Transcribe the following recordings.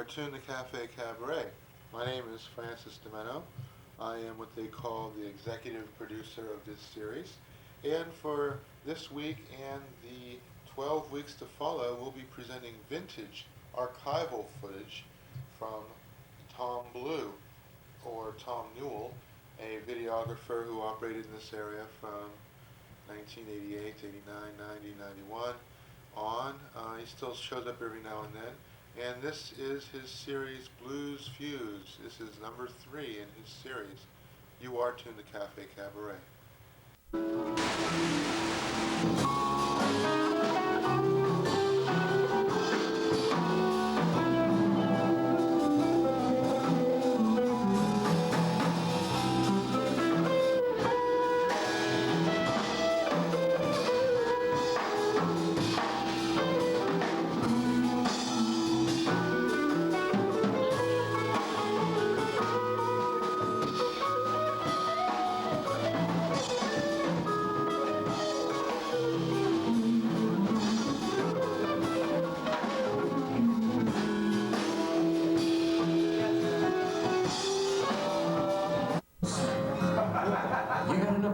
Cartoon the Cafe Cabaret. My name is Francis DiMenno. I am what they call the executive producer of this series. And for this week and the 12 weeks to follow, we'll be presenting vintage archival footage from Tom Blue, or Tom Newell, a videographer who operated in this area from 1988, 89, 90, 91 on. He still shows up every now and then. And this is his series Blues Fuse. This is number 3 in his series. You are tuned to Cafe Cabaret.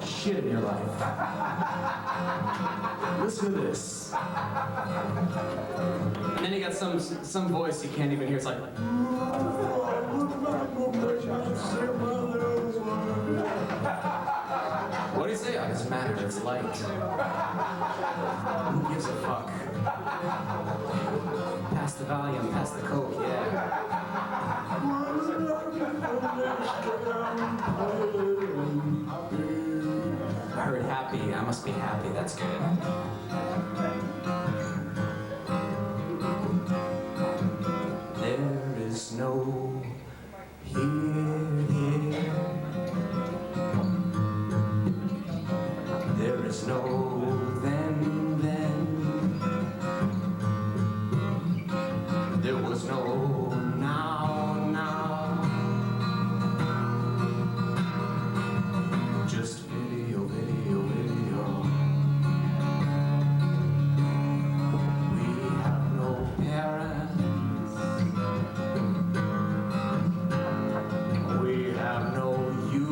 Shit in your life. Listen to this. And then you got some voice you can't even hear. It's like what do you say? It doesn't matter. It's light. Who gives a fuck? Pass the volume. Pass the coke. Yeah. I heard happy. I must be happy. That's good. There is no here. There is no then. There was no now. Just video. We have no parents. We have no you.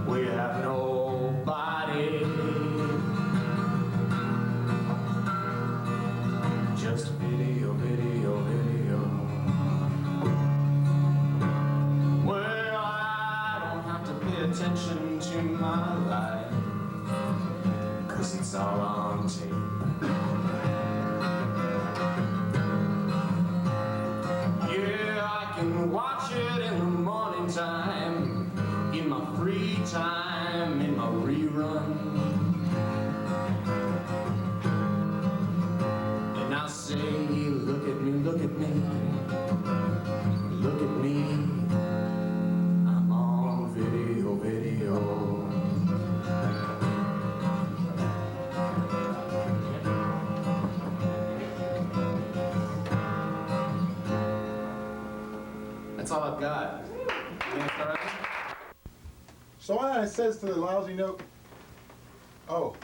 We have nobody. Just video. Attention to my life, 'cause it's all on tape. Yeah, I can watch it in the morning time, in my free time, in my rerun. And I say, look at me, look at me, look at me. Video. That's all I've got. So I says to the lousy note, oh,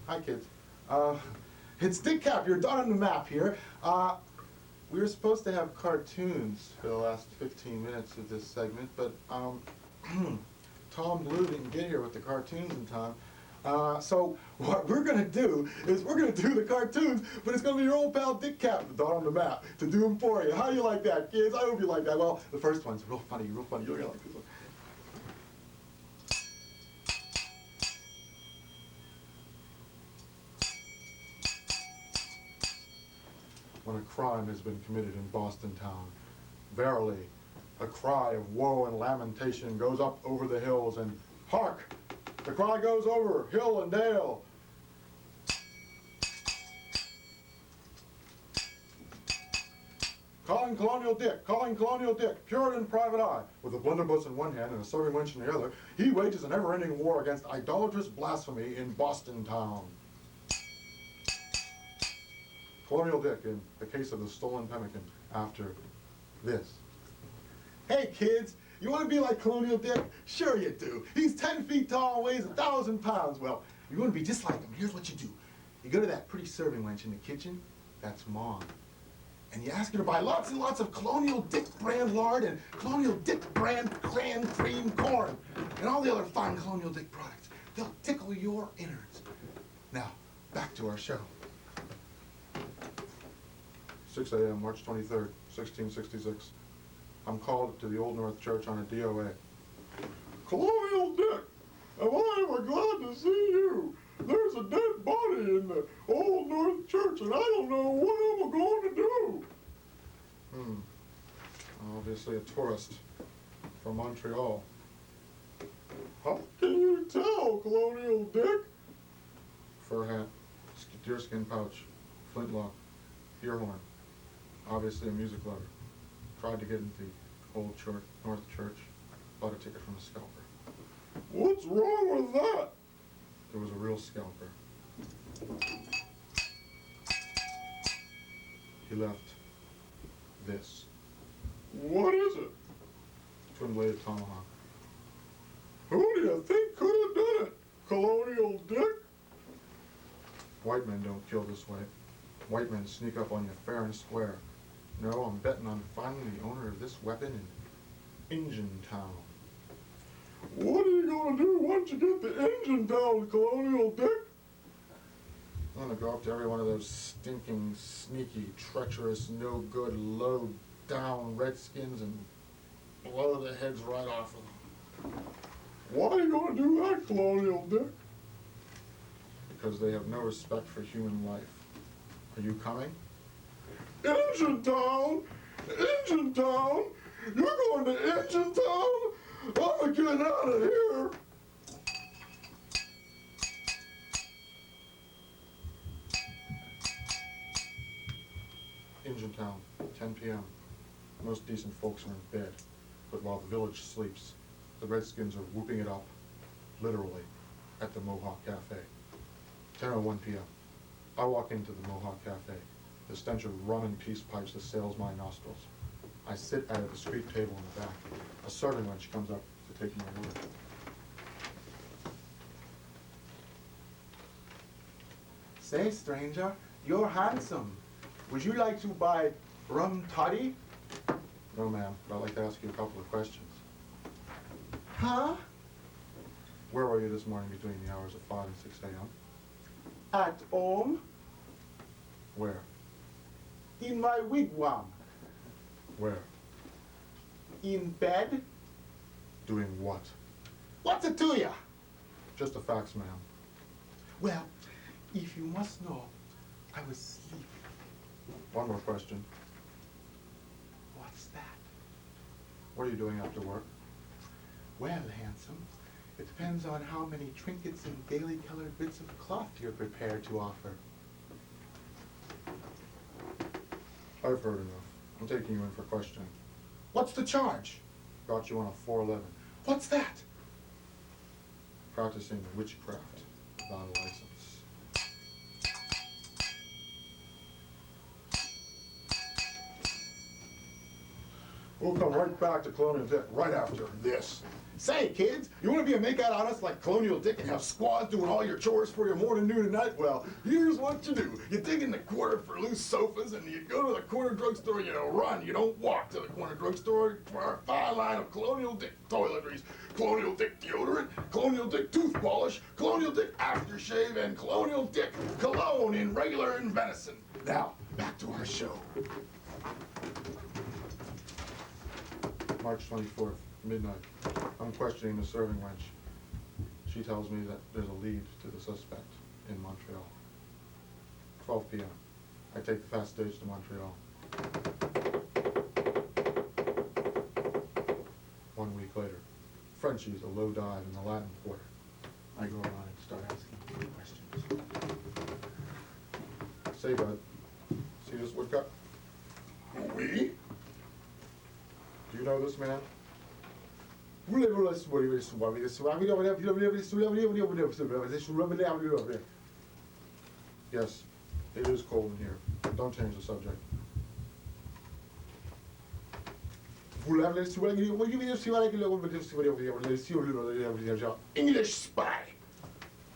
hi kids. It's Dick Cap, you're done on the map here. We were supposed to have cartoons for the last 15 minutes of this segment, but Tom Blue didn't get here with the cartoons in time. So what we're going to do is we're going to do the cartoons, but it's going to be your old pal Dick Cap, the dot on the map, to do them for you. How do you like that, kids? I hope you like that. Well, the first one's real funny. You're going to like this one. When a crime has been committed in Boston town, verily, a cry of woe and lamentation goes up over the hills, and hark! The cry goes over hill and dale. Calling Colonial Dick, Puritan private eye. With a blunderbuss in one hand and a serving wench in the other, he wages an ever-ending war against idolatrous blasphemy in Boston town. Colonial Dick in the case of the stolen pemmican after this. Hey kids, you want to be like Colonial Dick? Sure you do. He's 10 feet tall and weighs 1,000 pounds. Well, you want to be just like him. Here's what you do. You go to that pretty serving wench in the kitchen, That's Mom. And you ask her to buy lots and lots of Colonial Dick brand lard and Colonial Dick brand cran cream corn and all the other fine Colonial Dick products. They'll tickle your innards. Now, back to our show. 6 a.m., March 23rd, 1666. I'm called to the Old North Church on a DOA. Colonial Dick, am I ever glad to see you? There's a dead body in the Old North Church, and I don't know what I'm going to do. Obviously a tourist from Montreal. How can you tell, Colonial Dick? Fur hat, deerskin pouch, flintlock, ear horn. Obviously a music lover. Tried to get into the Old North Church. Bought a ticket from a scalper. What's wrong with that? It was a real scalper. He left this. What is it? Twin-bladed tomahawk. Who do you think could have done it, Colonial Dick? White men don't kill this way. White men sneak up on you fair and square. No, I'm betting on finding the owner of this weapon in Engine Town. What are you going to do once you get to Engine Town, Colonial Dick? I'm going to go up to every one of those stinking, sneaky, treacherous, no-good, low-down Redskins and blow the heads right off of them. Why are you going to do that, Colonial Dick? Because they have no respect for human life. Are you coming? Engine Town! Engine Town! You're going to Engine Town? I'm gonna get out of here! Engine Town, 10 p.m. Most decent folks are in bed, but while the village sleeps, the Redskins are whooping it up, literally, at the Mohawk Cafe. 10:01 p.m. I walk into the Mohawk Cafe. The stench of rum and peace pipes assails my nostrils. I sit at a discreet table in the back. A serving wench comes up to take my order. Say, stranger, you're handsome. Would you like to buy rum toddy? No, ma'am, but I'd like to ask you a couple of questions. Huh? Where were you this morning between the hours of 5 and 6 a.m.? At home? Where? In my wigwam. Where? In bed? Doing what? What's it to ya? Just the facts, ma'am. Well, if you must know, I was sleeping. One more question. What's that? What are you doing after work? Well, handsome, it depends on how many trinkets and gaily colored bits of cloth you're prepared to offer. I've heard enough. I'm taking you in for questioning. What's the charge? Got you on a 411. What's that? Practicing witchcraft without a license. We'll come right back to Colonial Dick right after this. Say, kids, you want to be a makeout on us like Colonial Dick and have squaws doing all your chores for you morning, noon, and night? Well, here's what you do. You dig in the corner for loose sofas, and you go to the corner drugstore. You run. You don't walk to the corner drugstore for our fine line of Colonial Dick toiletries, Colonial Dick deodorant, Colonial Dick tooth polish, Colonial Dick aftershave, and Colonial Dick cologne in regular and venison. Now, back to our show. March 24th, midnight. I'm questioning the serving wench. She tells me that there's a lead to the suspect in Montreal. 12 p.m. I take the fast stage to Montreal. 1 week later, Frenchie's a low dive in the Latin Quarter. I go around and start asking questions. Say, bud, see this woodcut? Oui? Do you know this man? Yes, it is cold in here. Don't change the subject. English spy.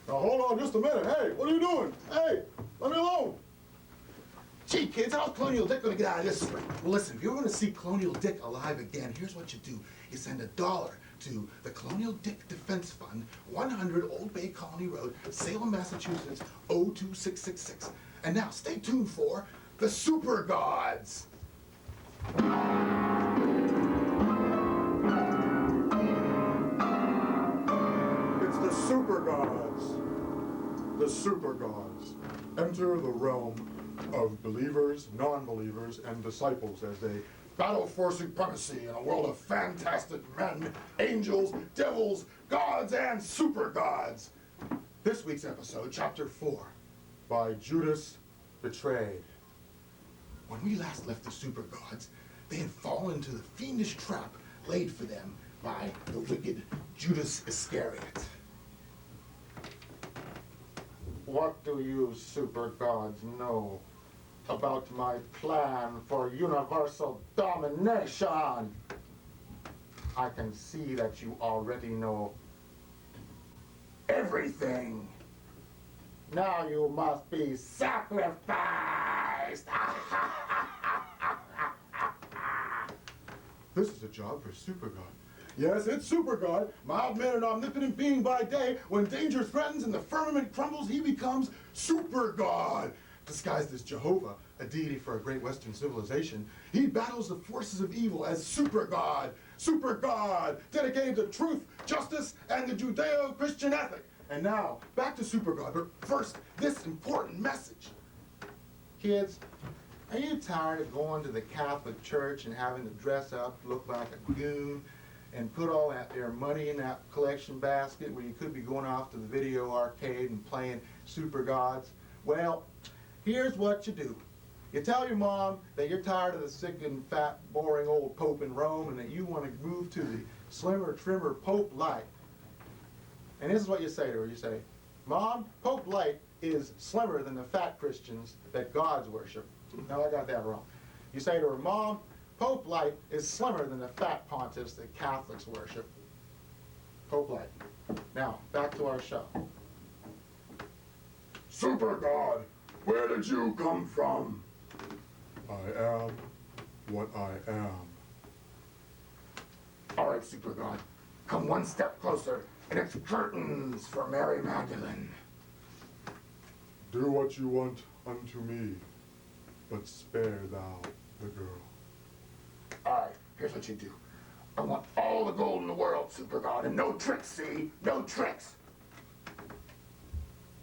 Now hold on just a minute. Hey, what are you doing? Hey, let me alone. Gee, kids. How's Colonial Dick gonna get out of this scrape? Well, listen, if you're gonna see Colonial Dick alive again, here's what you do. You send $1 to the Colonial Dick Defense Fund, 100 Old Bay Colony Road, Salem, Massachusetts, 02666. And now, stay tuned for the Super Gods. It's the Super Gods. The Super Gods enter the realm of believers, non-believers, and disciples as they battle for supremacy in a world of fantastic men, angels, devils, gods, and super gods. This week's episode, Chapter 4, by Judas Betrayed. When we last left the super gods, they had fallen into the fiendish trap laid for them by the wicked Judas Iscariot. What do you super gods know about my plan for universal domination? I can see that you already know everything. Now you must be sacrificed. This is a job for Super God. Yes, it's Super God, mild-mannered, omnipotent being by day. When danger threatens and the firmament crumbles, he becomes Super God. Disguised as Jehovah, a deity for a great Western civilization, he battles the forces of evil as Super God. Super God, dedicated to truth, justice, and the Judeo-Christian ethic. And now, back to Super God, but first, this important message. Kids, are you tired of going to the Catholic Church and having to dress up, look like a goon, and put all that their money in that collection basket where you could be going off to the video arcade and playing Super Gods? Well, here's what you do. You tell your mom that you're tired of the sick and fat, boring old Pope in Rome and that you want to move to the slimmer, trimmer Pope Light. And this is what you say to her. You say, Mom, Pope Light is slimmer than the fat Christians that gods worship. No, I got that wrong. You say to her, Mom, Pope Light is slimmer than the fat pontiffs that Catholics worship. Pope Light. Now, back to our show. Super God, where did you come from? I am what I am. All right, Super God, come one step closer, and it's curtains for Mary Magdalene. Do what you want unto me, but spare thou the girl. All right, here's what you do. I want all the gold in the world, Super God, and no tricks, see? No tricks.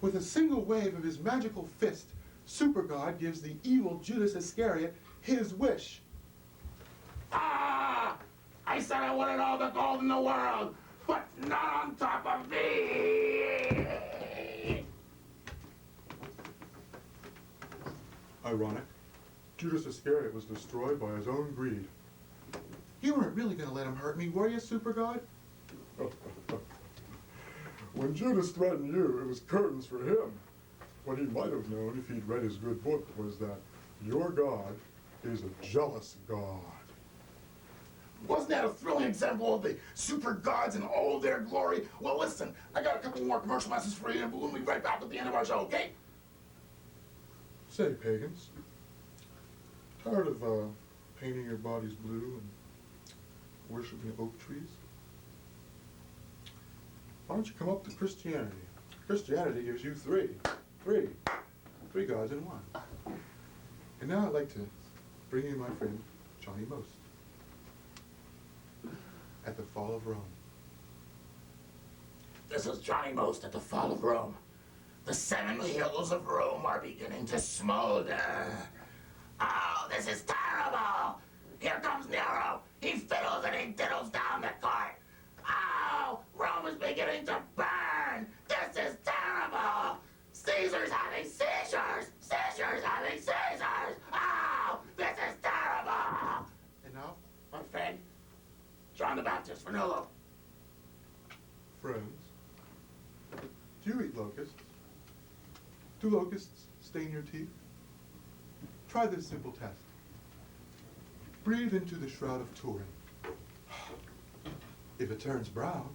With a single wave of his magical fist, Super God gives the evil Judas Iscariot his wish. Ah! I said I wanted all the gold in the world, but not on top of me! Ironic. Judas Iscariot was destroyed by his own greed. You weren't really going to let him hurt me, were you, Super God? When Judas threatened you, it was curtains for him. What he might have known if he'd read his good book was that your God is a jealous God. Wasn't that a thrilling example of the super gods in all their glory? Well, listen, I got a couple more commercial messages for you, and we'll be right back at the end of our show, okay? Say, pagans, tired of painting your bodies blue and worshiping oak trees? Why don't you come up to Christianity? Christianity gives you three gods in one. And now I'd like to bring you my friend, Johnny Most, at the fall of Rome. This is Johnny Most at the fall of Rome. The 7 hills of Rome are beginning to smolder. Oh, this is terrible! Here comes Nero. He fiddles and he diddles down the court. Oh, Rome is beginning to burn. This is terrible. Caesar's having seizures. Caesar's having seizures. Oh, this is terrible. And now, My friend, John the Baptist, Vanilla. Friends, do you eat locusts? Do locusts stain your teeth? Try this simple test. Breathe into the shroud of Turin. If it turns brown,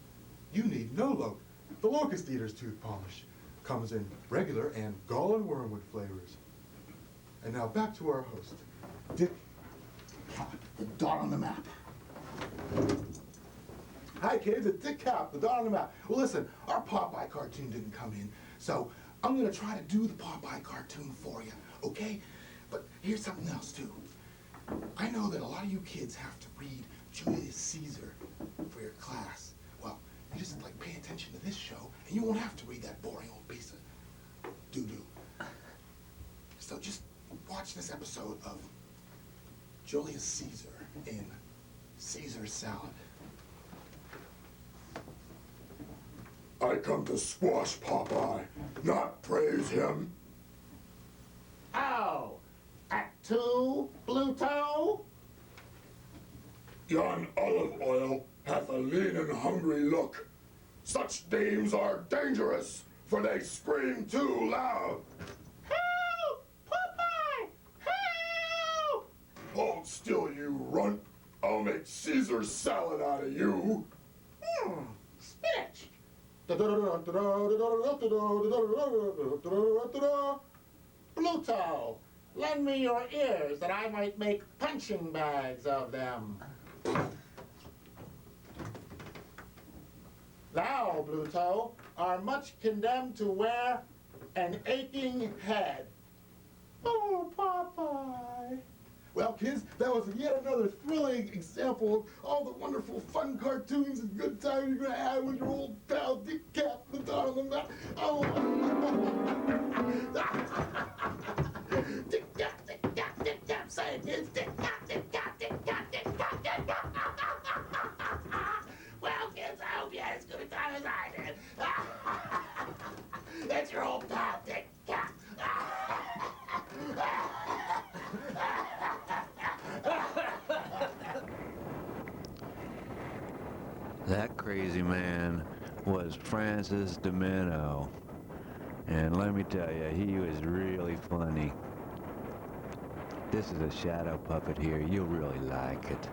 you need no locust. The locust eater's tooth polish comes in regular and gall and wormwood flavors. And now back to our host, Dick Cap, the dot on the map. Hi kids, it's Dick Cap, the dot on the map. Well listen, our Popeye cartoon didn't come in, so I'm gonna try to do the Popeye cartoon for you, okay? But here's something else too. I know that a lot of you kids have to read Julius Caesar for your class. Well, you just like pay attention to this show and you won't have to read that boring old piece of doo-doo. So just watch this episode of Julius Caesar in Caesar Salad. I come to squash Popeye, not praise him. Oh, Act 2, Pluto? Yon olive oil hath a lean and hungry look. Such dames are dangerous, for they scream too loud. Help! Popeye! Help! Hold still, you runt. I'll make Caesar salad out of you. Spinach! Pluto, lend me your ears that I might make punching bags of them. Thou, Pluto, are much condemned to wear an aching head. Oh, Popeye. Well, kids, that was yet another thrilling example of all the wonderful fun cartoons and good times you're gonna have with your old pal Dick Cap, the dot on the map. Oh, Dick Cap, Dick Cap, Dick Cap, say it, kids, Dick Cap, Dick Cap, Dick Cap, Dick Cap, Dick Cap. Well, kids, I hope you had as good a time as I did. That's your old pal Dick Cap. That crazy man was Francis DiMenno. And let me tell you, he was really funny. This is a shadow puppet here. You'll really like it.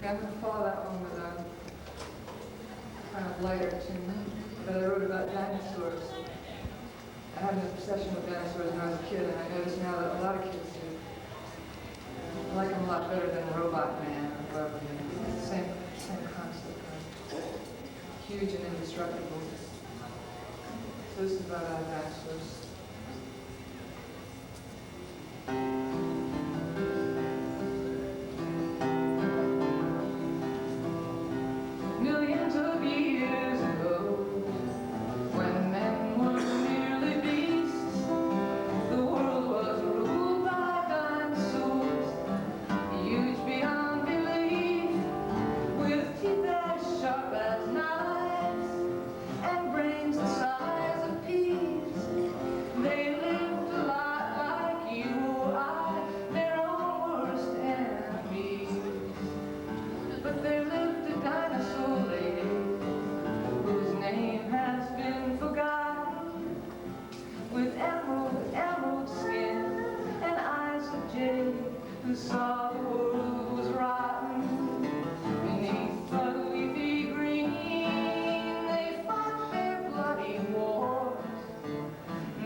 Okay, I'm going to follow that one with a kind of lighter tune that I wrote about dinosaurs. I had an obsession with dinosaurs when I was a kid, and I notice now that a lot of kids do. I like them a lot better than Robot Man or whoever. It's the same concept, right? Huge and indestructible. So this is about dinosaurs. Millions of years ago, when men were merely beasts, the world was ruled by dinosaurs, huge beyond belief, with teeth as sharp as knives and brains the size of peas. They lived a lot like you or I, their own worst enemies. But there lived a dinosaur lady whose name has been forgotten, with emerald skin and eyes of jade, who saw the world was rotten. Beneath the leafy green, they fought their bloody wars.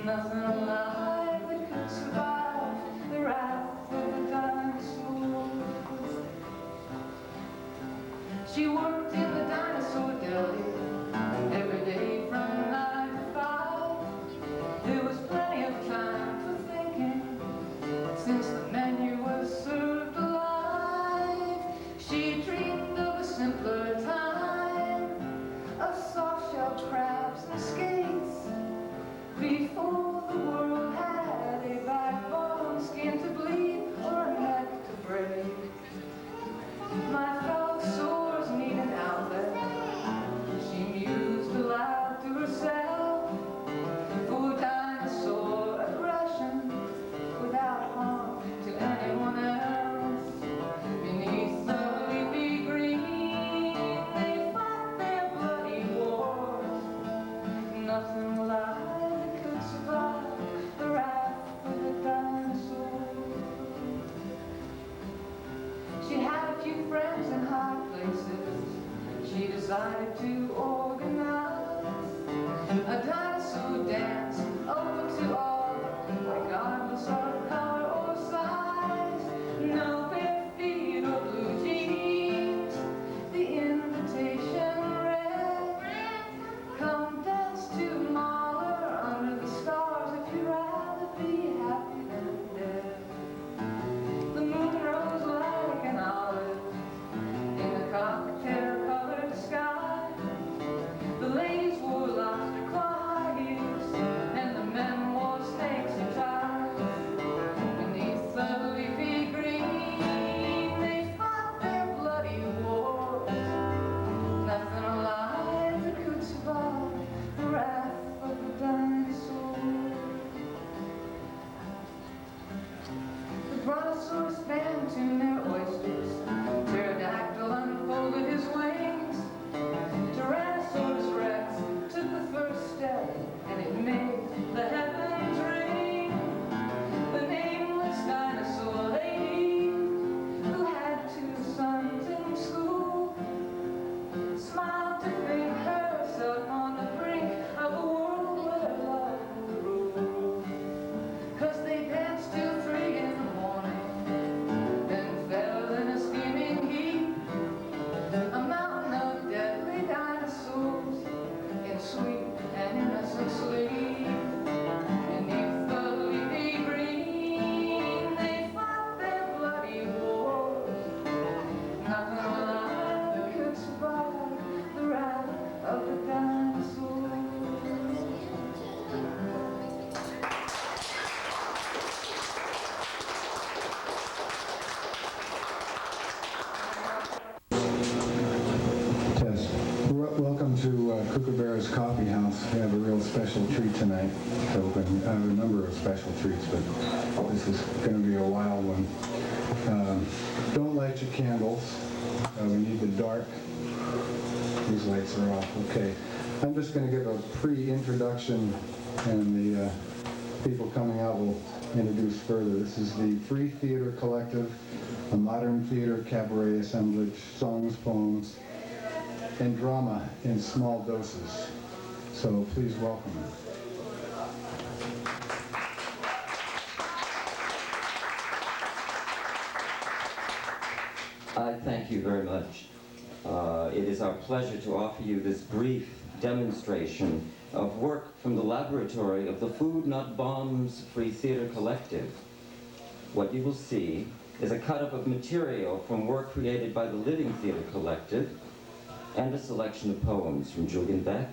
Nothing alive that could survive the wrath of the dinosaurs. She worked in the dinosaur deli every day from 9 to 5. There was plenty of time for thinking, since the menu was served alive. She dreamed of a simpler time, of soft-shelled crabs and skates, before the world had a backbone, skin to bleed, or a neck to break. My fellow sores need an outlet, she mused aloud to herself, for dinosaur aggression without harm to anyone else. Beneath the leafy green, they fought their bloody wars. Nothing alive that could survive the wrath of the dinosaurs. She had a few friends in high places. She decided to organize a dinosaur dance open to all, regardless of color or size. No bare feet or blue jeans. The invitation read, "Come dance to Mahler under the stars if you'd rather be happy than dead." The moon rose like an olive in the cocktail-colored sky. The ladies wore lobster claw heels, and the men wore snakes and ties. Beneath the leafy green, they fought their bloody wars. Nothing alive that could survive the wrath of the dinosaurs. The brontosaurus band tuned their oysters. Pterodactyl unfolded his wings. Tyrannosaurus Rex took the first step, and it made the heavens ring. The nameless dinosaur lady, who had 2 sons in school, smiled to think herself on the brink of a world where love would rule. 'Cause they danced till 3 in the morning, then fell in a steaming heat. A mountain of deadly dinosaurs in sweet and innocent sleep. Beneath the leafy green, they fought their bloody wars. Nothing alive that could survive the wrath of the dinosaurs. Test. Welcome to Kookaburra's Coffee House. We have a real special treat tonight. So I have a number of special treats, but this is going to be a wild one. Don't light your candles. We need the dark. These lights are off. Okay. I'm just going to give a pre-introduction, and the people coming out will introduce further. This is the Free Theater Collective, a modern theater cabaret assemblage, songs, poems, and drama in small doses. So please welcome them. I thank you very much. It is our pleasure to offer you this brief demonstration of work from the laboratory of the Food Not Bombs Free Theater Collective. What you will see is a cut-up of material from work created by the Living Theater Collective and a selection of poems from Julian Beck,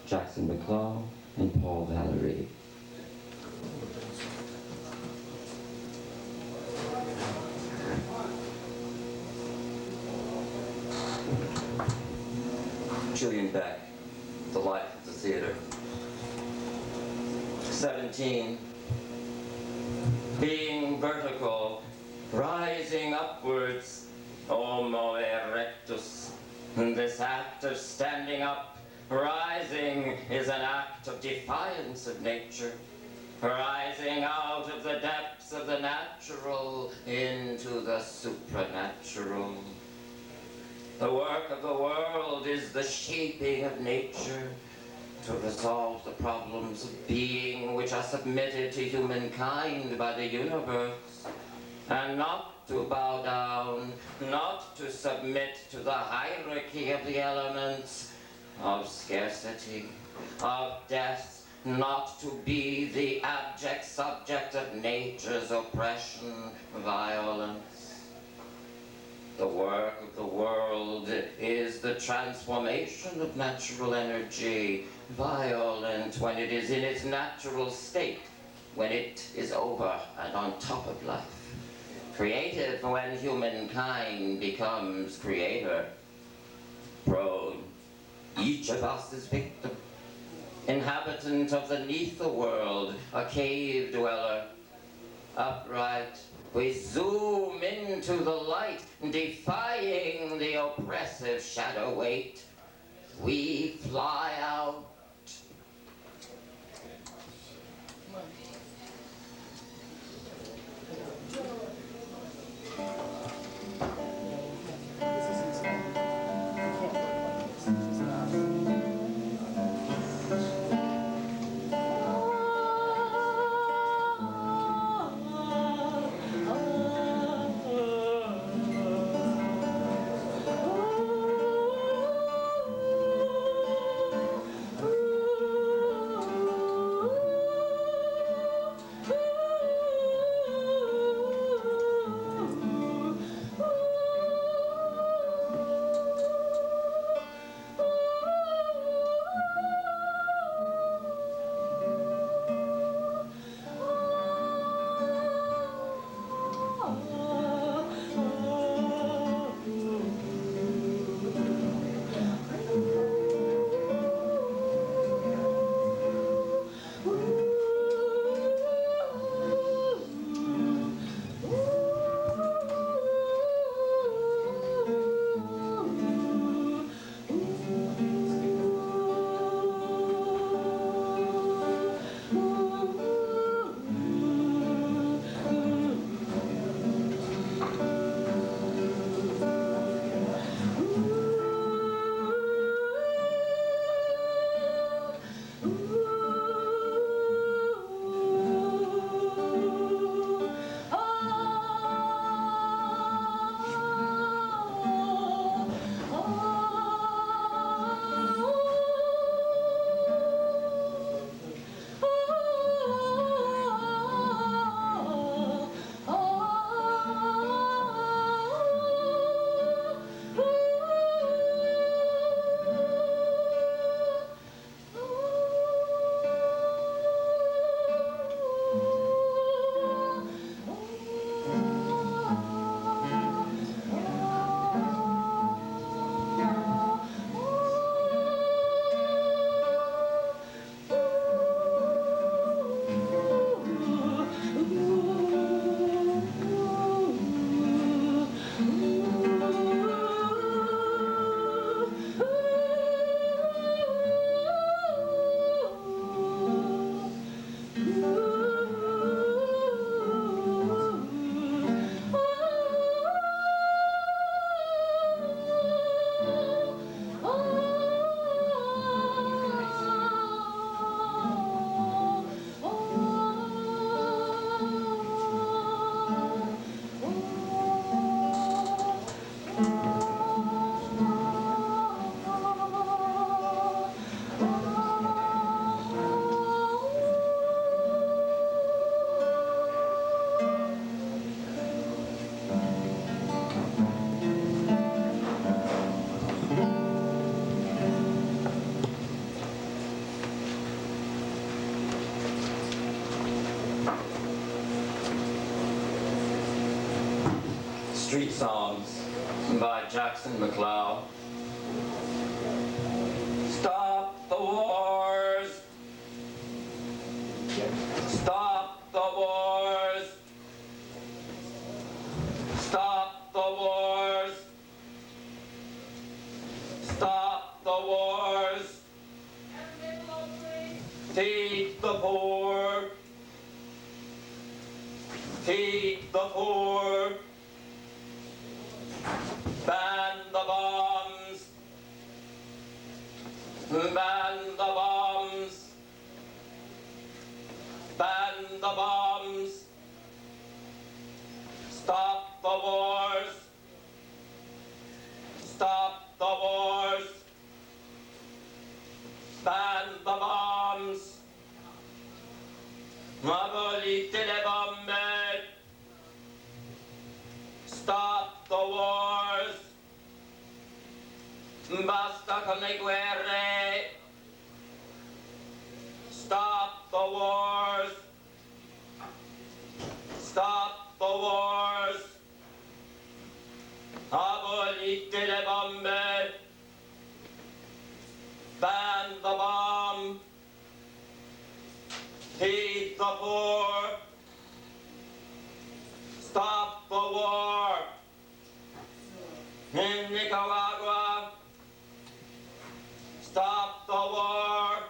Jackson McClaw, and Paul Valery. Julian Beck, The Life of the Theater. 17. Being vertical, rising upwards, homo erectus. This act of standing up, rising, is an act of defiance of nature. Rising out of the depths of the natural into the supranatural. The work of the world is the shaping of nature to resolve the problems of being which are submitted to humankind by the universe, and not to bow down, not to submit to the hierarchy of the elements, of scarcity, of death, not to be the abject subject of nature's oppression, violence. The work of the world is the transformation of natural energy, violent when it is in its natural state, when it is over and on top of life. Creative when humankind becomes creator. Prone, each of us is victim. Inhabitant of the neether world, a cave dweller. Upright, we zoom into the light, defying the oppressive shadow weight. We fly out. Street Songs by Jackson McLeod. Stop the wars! Stop the wars! Stop the wars! Stop the wars! Feed the poor! Feed the poor! Ban the bombs! Ban the bombs! Ban the bombs! Stop the wars! Stop the wars! Ban the bombs! Abolite le bombe! Stop the wars! Basta con le guerre! Stop the wars! Stop the wars! Abolite le bombe! Ban the bomb! Feed the poor! Stop the war! In Nicaragua! Stop the war!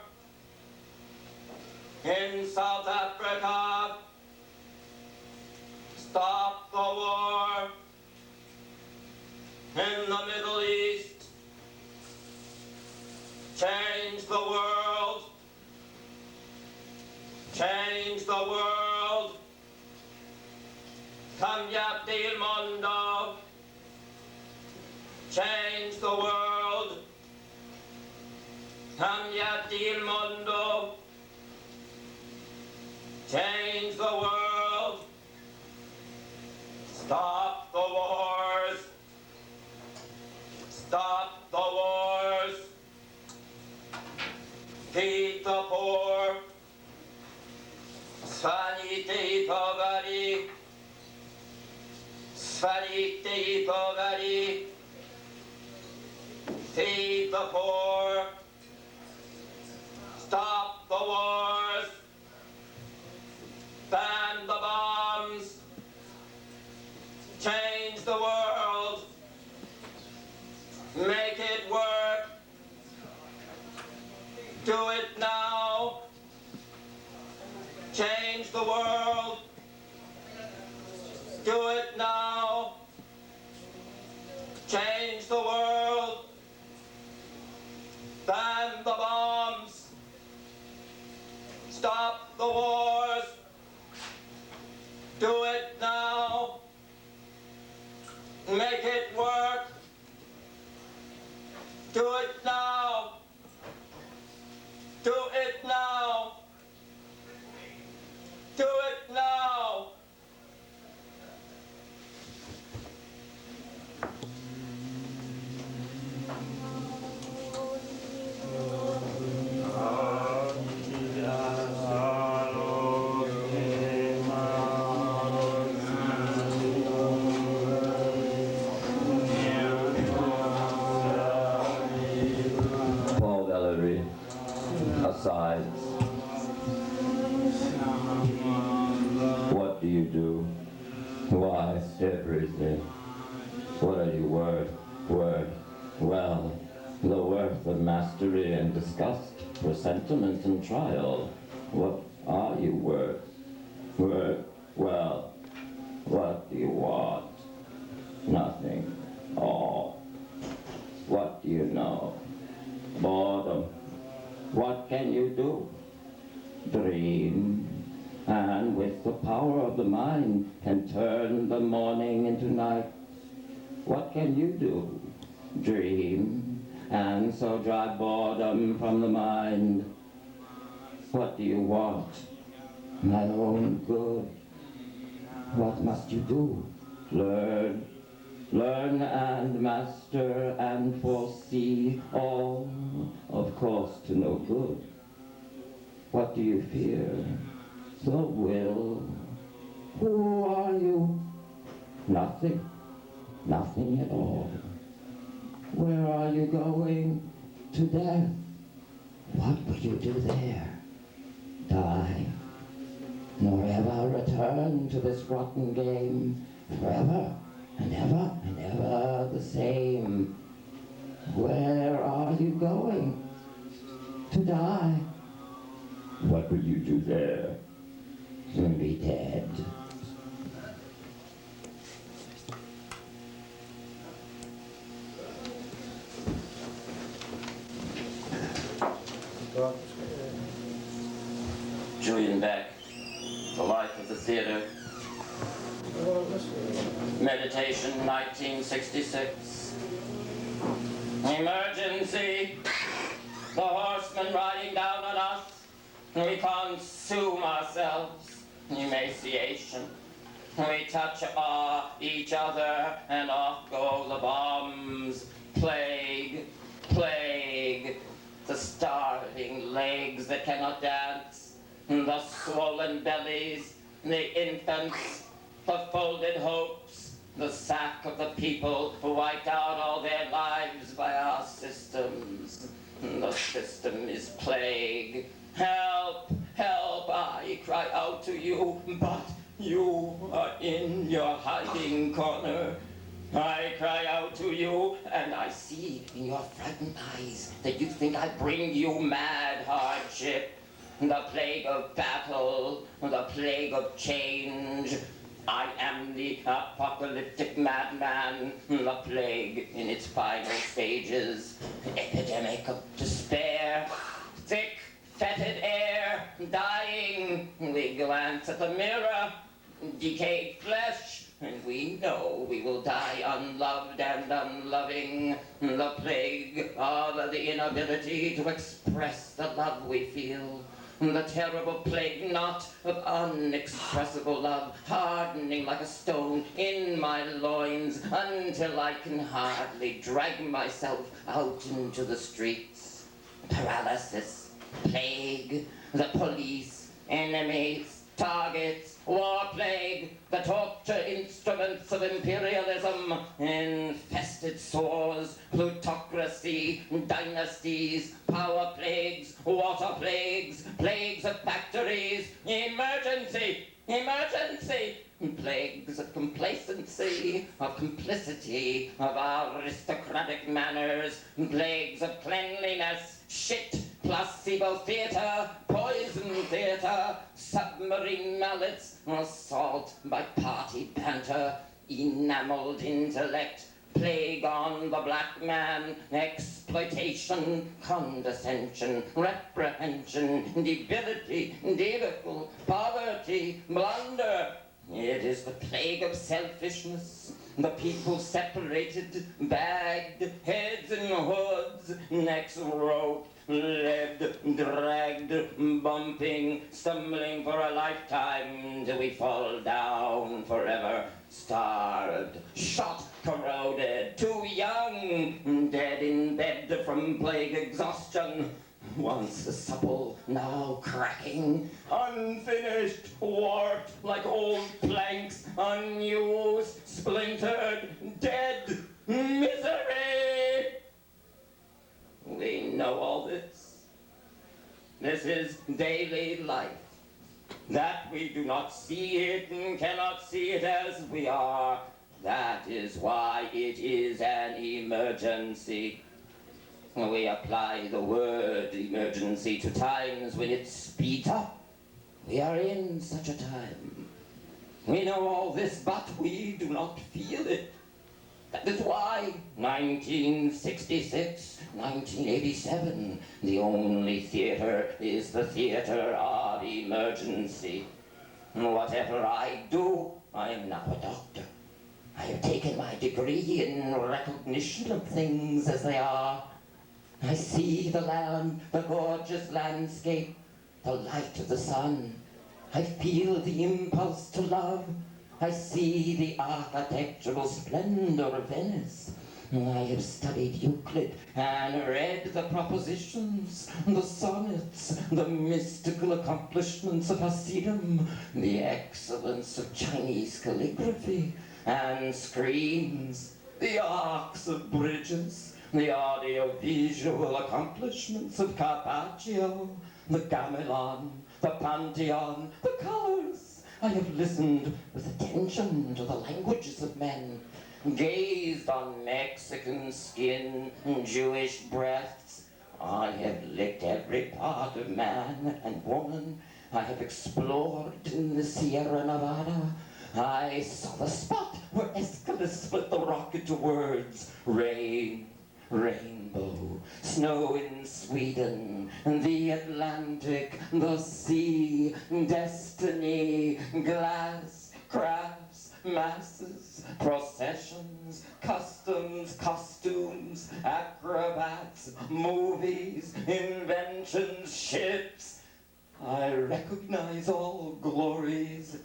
In South Africa! Stop the war! In the Middle East! Change the world! Change the world! Cambiate il mondo! Change the world! Cambiate il mondo! Change the world! Stop the wars! Stop the wars! Feed the poor! Svanite I poveri! Svanite I poveri! Feed the poor! Stop the wars! Ban the bombs! Change the world! Make it work! Do it now! Change the world! Do it now! Change the world! Ban the bombs! Stop the wars! Do it now! Make it work! Do it now! Do it now! Do it now! Asides. What do you do? Why, everything. What are you worth? Well, the worth of mastery and disgust, presentiment and trial. What are you worth? Well, what do you want? Nothing. All. What do you know? Boredom. What can you do? Dream, and with the power of the mind can turn the morning into night. What can you do? Dream, and so drive boredom from the mind. What do you want? My own good. What must you do? Learn. Learn and master and foresee all, of course to no good. What do you fear? The will. Who are you? Nothing. Nothing at all. Where are you going? To death. What will you do there? Die. Nor ever return to this rotten game. Forever and ever and ever the same. Where are you going? To die. What will you do there? Soon be dead. Julian Beck, The Life of the Theater. Meditation, 1966. Emergency! The horsemen riding down on us. We consume ourselves. Emaciation. We touch each other, and off go the bombs. Plague, plague. The starving legs that cannot dance. The swollen bellies. The infants. The folded hopes. The sack of the people who wiped out all their lives by our systems. The system is plague. Help, help, I cry out to you, but you are in your hiding corner. I cry out to you, and I see in your frightened eyes that you think I bring you mad hardship. The plague of battle, the plague of change. I am the apocalyptic madman, the plague in its final stages. Epidemic of despair, thick, fetid air, dying. We glance at the mirror, decayed flesh, and we know we will die unloved and unloving. The plague of the inability to express the love we feel. The terrible plague knot of unexpressible love, hardening like a stone in my loins until I can hardly drag myself out into the streets. Paralysis, plague, the police, enemies, targets, war plague, the torture instruments of imperialism, infested sores, plutocracy, dynasties, power plagues, water plagues, plagues of factories, emergency, emergency, plagues of complacency, of complicity, of aristocratic manners, plagues of cleanliness, shit, placebo theater, poison theater, submarine mallets, assault by party banter, enameled intellect, plague on the black man, exploitation, condescension, reprehension, debility, debacle, poverty, blunder. It is the plague of selfishness. The people separated, bagged, heads in hoods, necks roped, led, dragged, bumping, stumbling for a lifetime till we fall down forever, starved, shot, corroded, too young, dead in bed from plague exhaustion. Once supple, now cracking, unfinished, warped like old planks, unused, splintered, dead, misery! We know all this. This is daily life. That we do not see it and cannot see it as we are. That is why it is an emergency. We apply the word emergency to times when it speeds up. We are in such a time. We know all this, but we do not feel it. That is why 1966, 1987, the only theater is the theater of emergency. Whatever I do, I am now a doctor. I have taken my degree in recognition of things as they are. I see the land, the gorgeous landscape, the light of the sun. I feel the impulse to love. I see the architectural splendor of Venice. I have studied Euclid and read the propositions, the sonnets, the mystical accomplishments of Hasidim, the excellence of Chinese calligraphy, and screens, the arcs of bridges, the audio-visual accomplishments of Carpaccio, the Gamelan, the Pantheon, the colors. I have listened with attention to the languages of men, gazed on Mexican skin and Jewish breaths. I have licked every part of man and woman. I have explored in the Sierra Nevada. I saw the spot where Aeschylus split the rock into words. Rain, rainbow, snow in Sweden, the Atlantic, the sea, destiny, glass, crafts, masses, processions, customs, costumes, acrobats, movies, inventions, ships. I recognize all glories.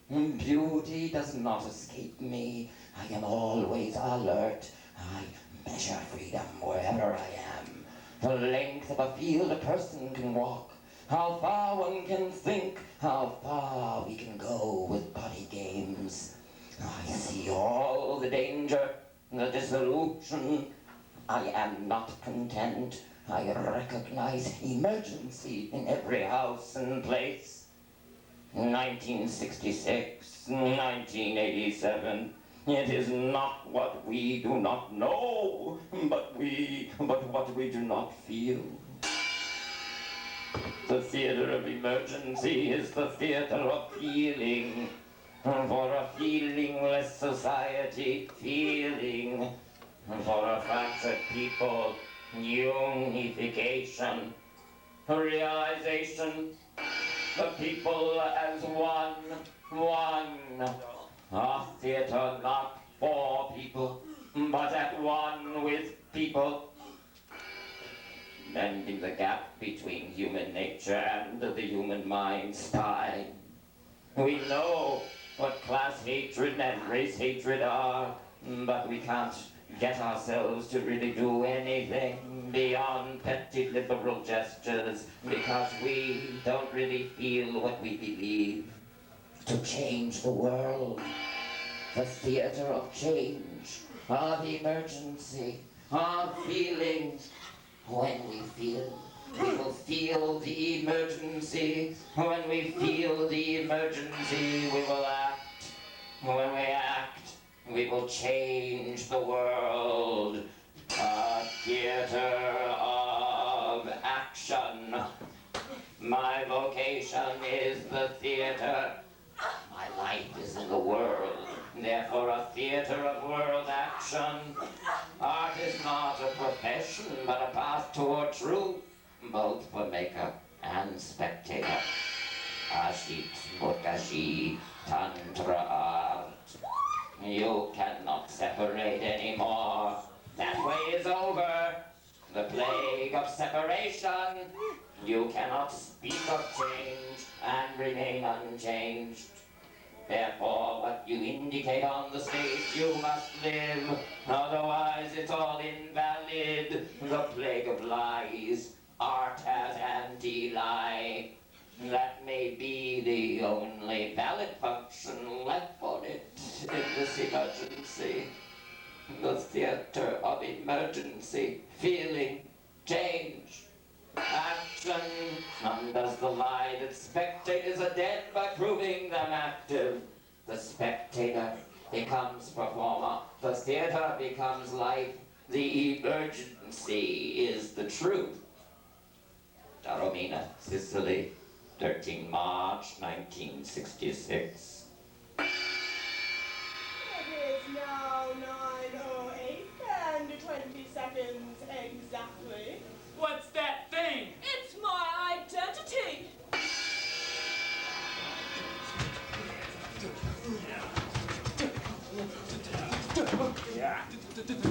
Beauty does not escape me. I am always alert. I measure freedom wherever I am. The length of a field a person can walk. How far one can think. How far we can go with body games. I see all the danger, the disillusion. I am not content. I recognize emergency in every house and place. 1966, 1987. It is not what we do not know, but what we do not feel. The theater of emergency is the theater of feeling. For a feelingless society, feeling. For a fractured people, unification, realization, the people as one. A theater not for people, but at one with people. Mending the gap between human nature and the human mind's spine. We know what class hatred and race hatred are, but we can't get ourselves to really do anything beyond petty liberal gestures because we don't really feel what we believe. To change the world, the theater of change, of emergency, of feeling. When we feel, we will feel the emergency. When we feel the emergency, we will act. When we act, we will change the world. A theater of action. My vocation is the theater. My life is in the world. Therefore, a theater of world action. Art is not a profession, but a path toward truth, both for maker and spectator. Ashit Murkashi Tantra art. You cannot separate anymore. That way is over. The plague of separation. You cannot speak of change and remain unchanged. Therefore, what you indicate on the stage, you must live. Otherwise, it's all invalid. The plague of lies. Art has anti-lie. That may be the only valid function left for it in this emergency. The theater of emergency. Feeling. Change. Action. None does the lie that spectators are dead by proving them active. The spectator becomes performer. The theater becomes life. The emergency is the truth. Taormina, Sicily, 13 March 1966. It is now 9:08 and 20 seconds exactly. What's that thing? It's my identity! Yeah. It is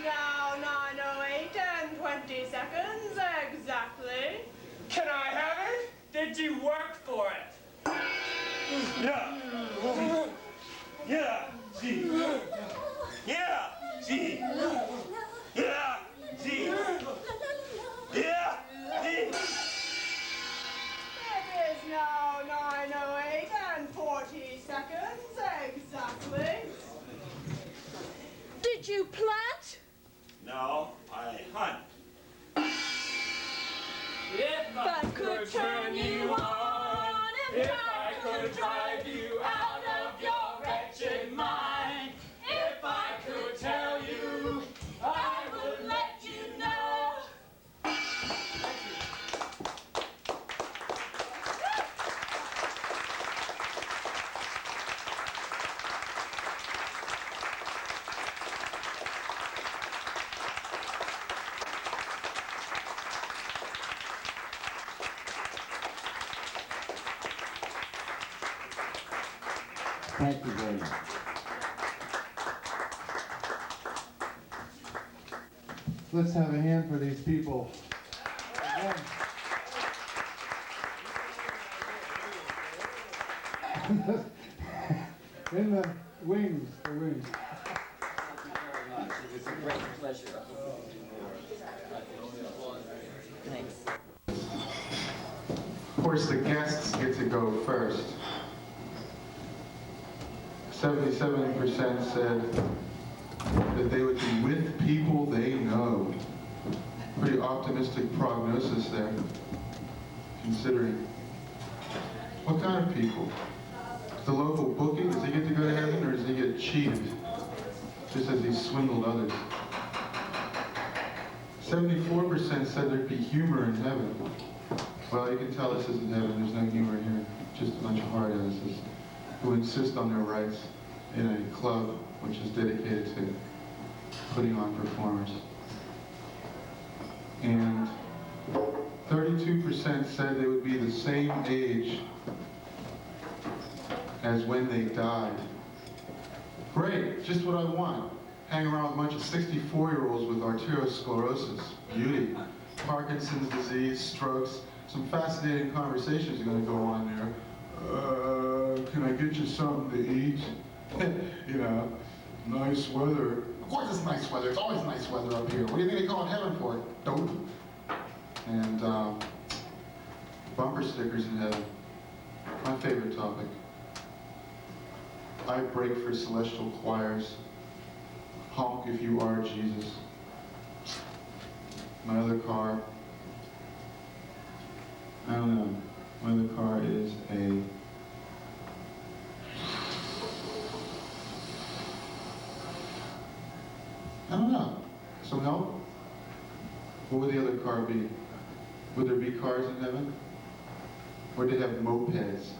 now 9:08 and 20 seconds exactly. Can I have it? Did you work for it? Yeah. Yeah. Gee. Yeah. Gee. Yeah. Gee. Yeah. Gee. It is now 9:08 and 40 seconds Thank you very much. Let's have a hand for these people. Again. In the wings, the wings. It was a great pleasure. Thanks. Of course, the guests get to go first. 77% said that they would be with people they know. Pretty optimistic prognosis there, considering. What kind of people? The local bookie, does he get to go to heaven, or does he get cheated, just as he swindled others? 74% said there'd be humor in heaven. Well, you can tell this isn't heaven, there's no humor here. Just a bunch of hard asses who insist on their rights in a club which is dedicated to putting on performers. And 32% said they would be the same age as when they died. Great, just what I want. Hang around with a bunch of 64-year-olds with arteriosclerosis, beauty, Parkinson's disease, strokes. Some fascinating conversations are going to go on there. Can I get you something to eat? You know, nice weather. Of course it's nice weather. It's always nice weather up here. What do you think they call it heaven for? Dope. And bumper stickers in heaven. My favorite topic. I break for celestial choirs. Honk if you are Jesus. My other car. I don't know. My other car is a I don't know. Some help? What would the other car be? Would there be cars in heaven? Or do they have mopeds?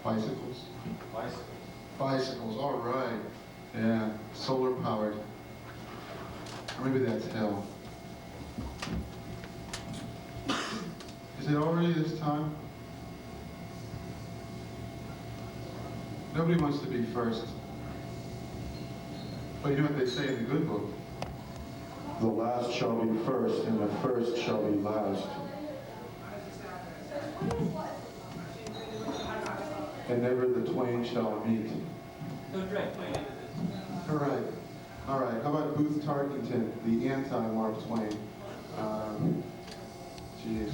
Bicycles? Bicycles. Bicycles, all right. Yeah, solar powered. Or maybe that's hell. Is it already this time? Nobody wants to be first. But you know what they say in the good book? The last shall be first, and the first shall be last. And never the twain shall meet. All right. All right. How about Booth Tarkington, the anti-Mark Twain? Jeez.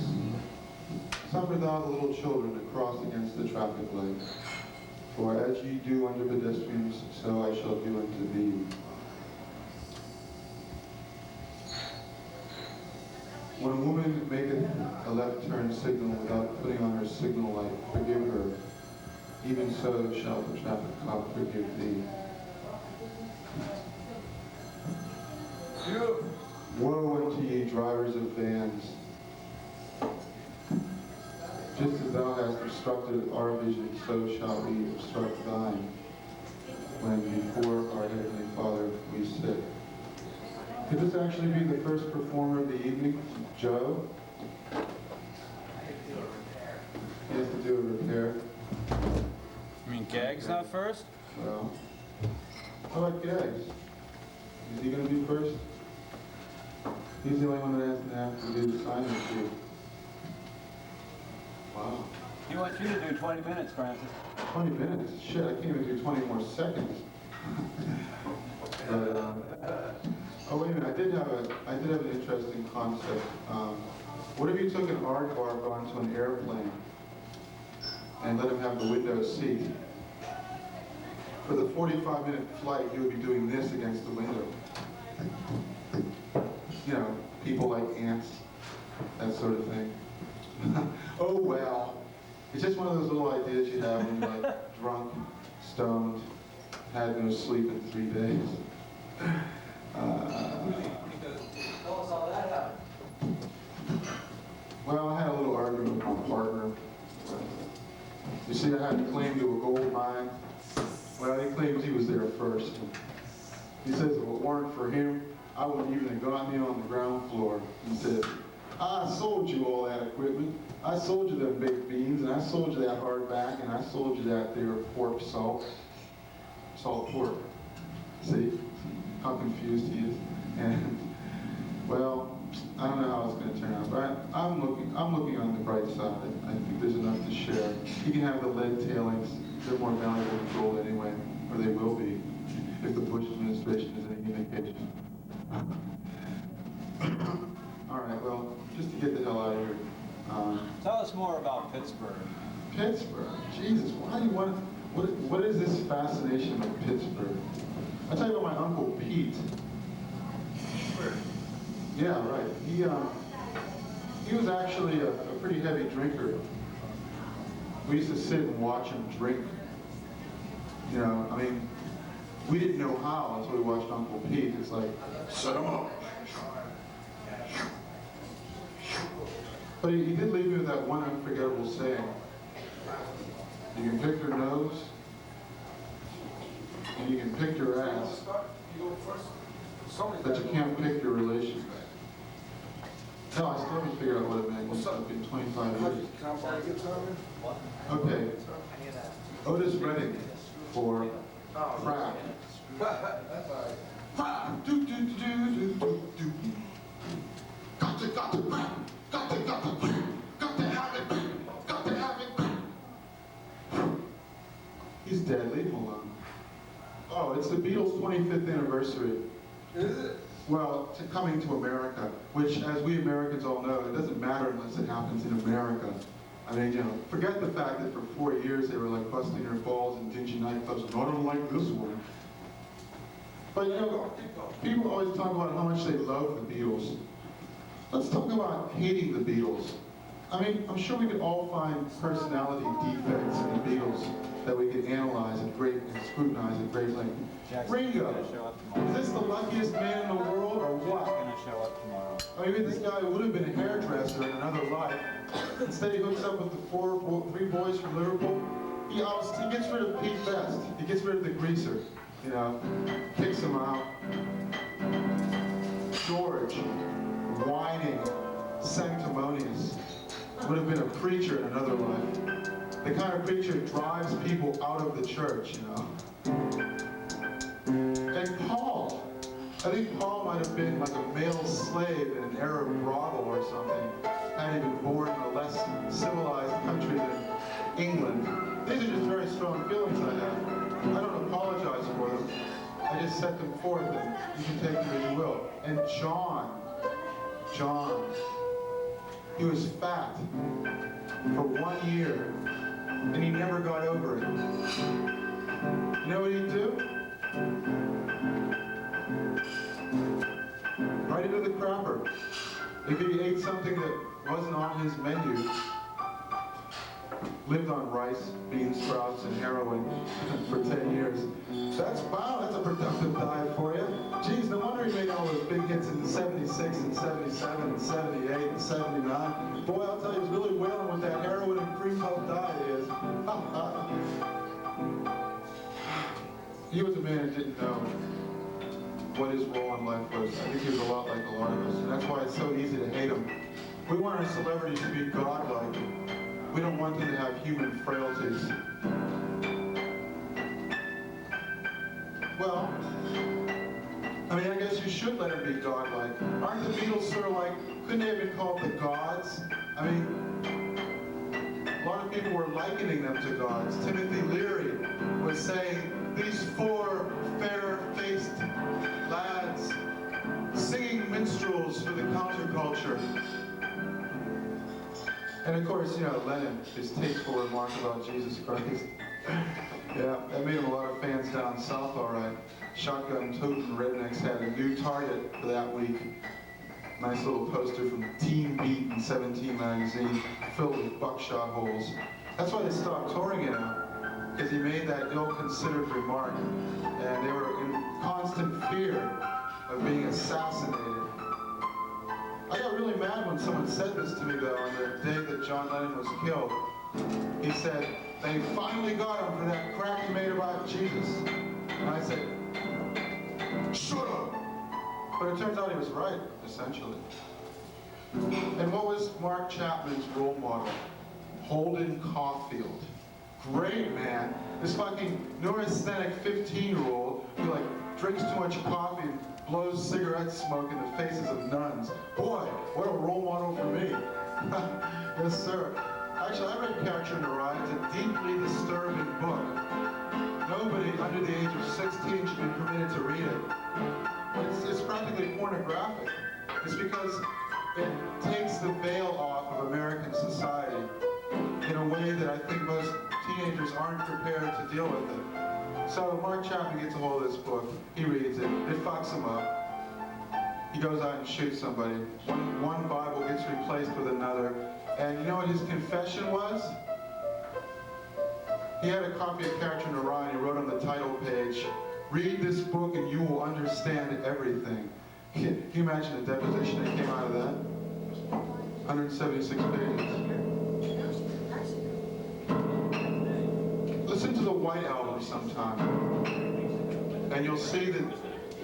Suffer thou the little children to cross against the traffic light. For as ye do unto pedestrians, so I shall do unto thee. When a woman maketh a left turn signal without putting on her signal light, forgive her. Even so shall the traffic cop forgive thee. Woe unto ye drivers of vans. Just as thou hast obstructed our vision, so shall we obstruct thine, when before our Heavenly Father we sit. Could this actually be the first performer of the evening? Joe? He has to do a repair. You mean Gag's not first? Well, how about Gags? Is he going to be first? He's the only one that hasn't had to do the signing sheet. Wow. He wants you to do 20 minutes, Francis. 20 minutes? Shit, I can't even do 20 more seconds. But, oh wait a minute, I did have an interesting concept. What if you took an aardvark onto an airplane and let him have the window seat? For the 45-minute flight, he would be doing this against the window. You know, people like ants, that sort of thing. Oh well. It's just one of those little ideas you have when you're like drunk, stoned, had no sleep in 3 days. Well, I had a little argument with my partner. You see, I had a claim to a gold mine. Well, he claims he was there first. He says if it weren't for him, I wouldn't even have gotten in on the ground floor. He said, I sold you all that equipment. I sold you them baked beans, and I sold you that hardback, and I sold you that there pork salt. salt pork. See how confused he is? And, well, I don't know how it's going to turn out, but I'm looking on the bright side. I think there's enough to share. You can have the lead tailings. They're more valuable than gold anyway, or they will be, if the Bush administration is any indication. All right, well, just to get the hell out of here. Tell us more about Pittsburgh. Pittsburgh? Jesus, why do you want to, what is this fascination with Pittsburgh? I'll tell you about my Uncle Pete. Yeah, right. He was actually a pretty heavy drinker. We used to sit and watch him drink. You know, I mean, we didn't know how until we watched Uncle Pete. It's like, set him up. But he did leave me with that one unforgettable saying. You can pick your nose, and you can pick your ass, but you can't pick your relations. No, I still haven't figured out what it meant. It's been 25 years. Can I borrow a guitar, man? Okay. Otis Redding for Crack. Crack. Do, do, do, do, do, do. Got to crack. Got to crack. Got to have it. Got to have it. He's dead. Leave him alone. Oh, it's the Beatles' 25th anniversary. Is it? Well, coming to America, which, as we Americans all know, it doesn't matter unless it happens in America. I mean, you know, forget the fact that for 4 years they were like busting their balls in dingy nightclubs. No, I don't like this one. But you know, people always talk about how much they love the Beatles. Let's talk about hating the Beatles. I mean, I'm sure we could all find personality defects in the Beatles that we could analyze and scrutinize at great length. Ringo, is this the luckiest man in the world, or what? Gonna show up tomorrow. Maybe this guy would have been a hairdresser in another life. Instead, he hooks up with the three boys from Liverpool. He gets rid of Pete Best. He gets rid of the greaser. You know, kicks him out. George, whining, sanctimonious, would have been a preacher in another life. The kind of preacher drives people out of the church, you know. And Paul, I think Paul might have been like a male slave in an Arab brothel or something, had he been born in a less civilized country than England. These are just very strong feelings I have. I don't apologize for them. I just set them forth, and you can take them as you will. And John, he was fat for 1 year, and he never got over it. You know what he'd do? Right into the crapper. If he ate something that wasn't on his menu, lived on rice, bean sprouts, and heroin for 10 years. That's a productive diet for you. Geez, no wonder he made all those big hits in 76 and 77 and 78 and 79. Boy, I'll tell you, he was really wailing with that heroin and cream puff diet he is. He was a man who didn't know what his role in life was. I think he was a lot like a lot of us, and that's why it's so easy to hate him. We want our celebrities to be godlike. We don't want them to have human frailties. Well, I mean, I guess you should let them be godlike. Aren't the Beatles sort of like, couldn't they have been called the gods? I mean, a lot of people were likening them to gods. Timothy Leary was saying, these four fair-faced lads, singing minstrels for the counterculture. And of course, you know, Lennon, his tasteful remark about Jesus Christ. Yeah, that made him a lot of fans down south, all right. Shotgun-toting rednecks had a new target for that week. Nice little poster from Teen Beat and 17 magazine, filled with buckshot holes. That's why they stopped touring it out, because he made that ill-considered remark, and they were in constant fear of being assassinated. I got really mad when someone said this to me, though, on the day that John Lennon was killed. He said, they finally got him for that crap he made about Jesus. And I said, shut up! But it turns out he was right, essentially. And what was Mark Chapman's role model? Holden Caulfield. Great man. this fucking neurasthenic 15-year-old who like drinks too much coffee and blows cigarette smoke in the faces of nuns. Boy, what a role model for me. Yes, sir. Actually, I read Catcher in the Rye. It's a deeply disturbing book. Nobody under the age of 16 should be permitted to read it. It's practically pornographic. It's because it takes the veil off of American society in a way that I think most teenagers aren't prepared to deal with it. So Mark Chapman gets a hold of this book, he reads it, it fucks him up. He goes out and shoots somebody. One Bible gets replaced with another. And you know what his confession was? He had a copy of Catcher in the Rye and he wrote on the title page, "Read this book and you will understand everything." Can you imagine the deposition that came out of that? 176 pages. Listen to the White Album sometime, and you'll see that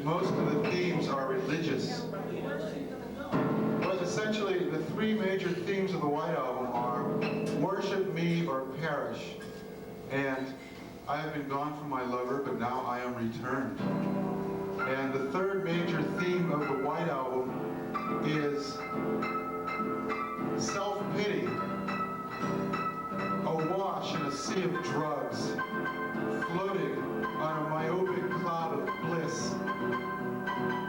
most of the themes are religious. But essentially, the three major themes of the White Album are worship me or perish, and I have been gone from my lover, but now I am returned. And the third major theme of the White Album is self-pity, awash in a sea of drugs, floating on a myopic cloud of bliss.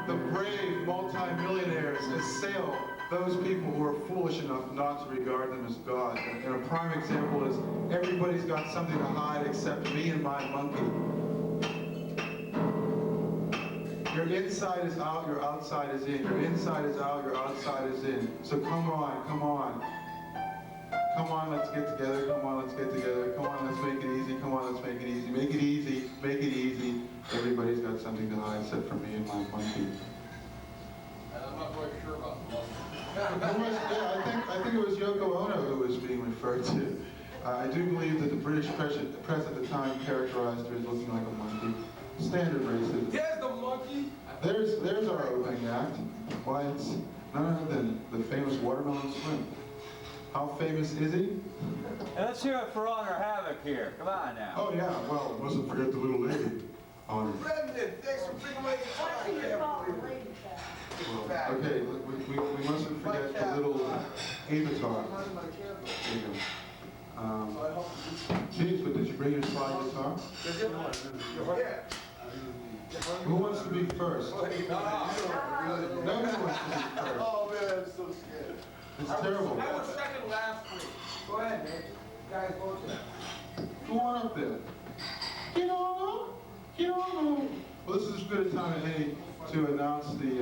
The brave multimillionaires assail those people who are foolish enough not to regard them as God. And a prime example is, everybody's got something to hide except me and my monkey. Your inside is out, your outside is in. Your inside is out, your outside is in. So come on, come on. Come on, let's get together. Come on, let's get together. Come on, let's make it easy. Come on, let's make it easy. Make it easy. Make it easy. Everybody's got something to hide except for me and my monkey. I'm not quite sure about the monkey. Yeah, I think it was Yoko Ono who was being referred to. I do believe that the British press at the time characterized her as looking like a monkey. Standard racism. There's the monkey. There's our opening act. Why, it's none other than the famous Watermelon Swim. How famous is he? And let's hear it for Honor Havoc here. Come on now. Oh yeah, well, mustn't forget the little lady. Brendan, thanks for bringing my guitar. Okay, we mustn't forget the little avatar. There you go. Geez, but did you bring your slide guitar? Yeah. Who wants to be first? No one wants to be first. Oh man, I'm so scared. It's terrible. I was second last week. Go ahead, Nate. Guys, vote it. Go on up there. Get on up. Get on up. Well, this is as good a time as any to announce the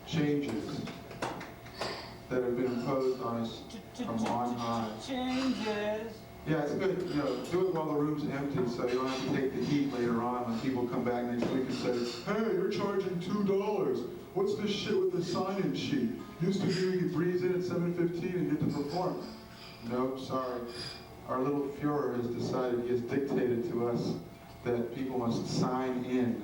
changes that have been imposed on us from on high. Changes. Yeah, it's good, you know, do it while the room's empty so you don't have to take the heat later on when people come back next week and say, "Hey, you're charging $2. What's this shit with the sign-in sheet? Used to be we could breeze in at 7:15 and get to perform." Nope, sorry. Our little Fuhrer has decided, he has dictated to us that people must sign in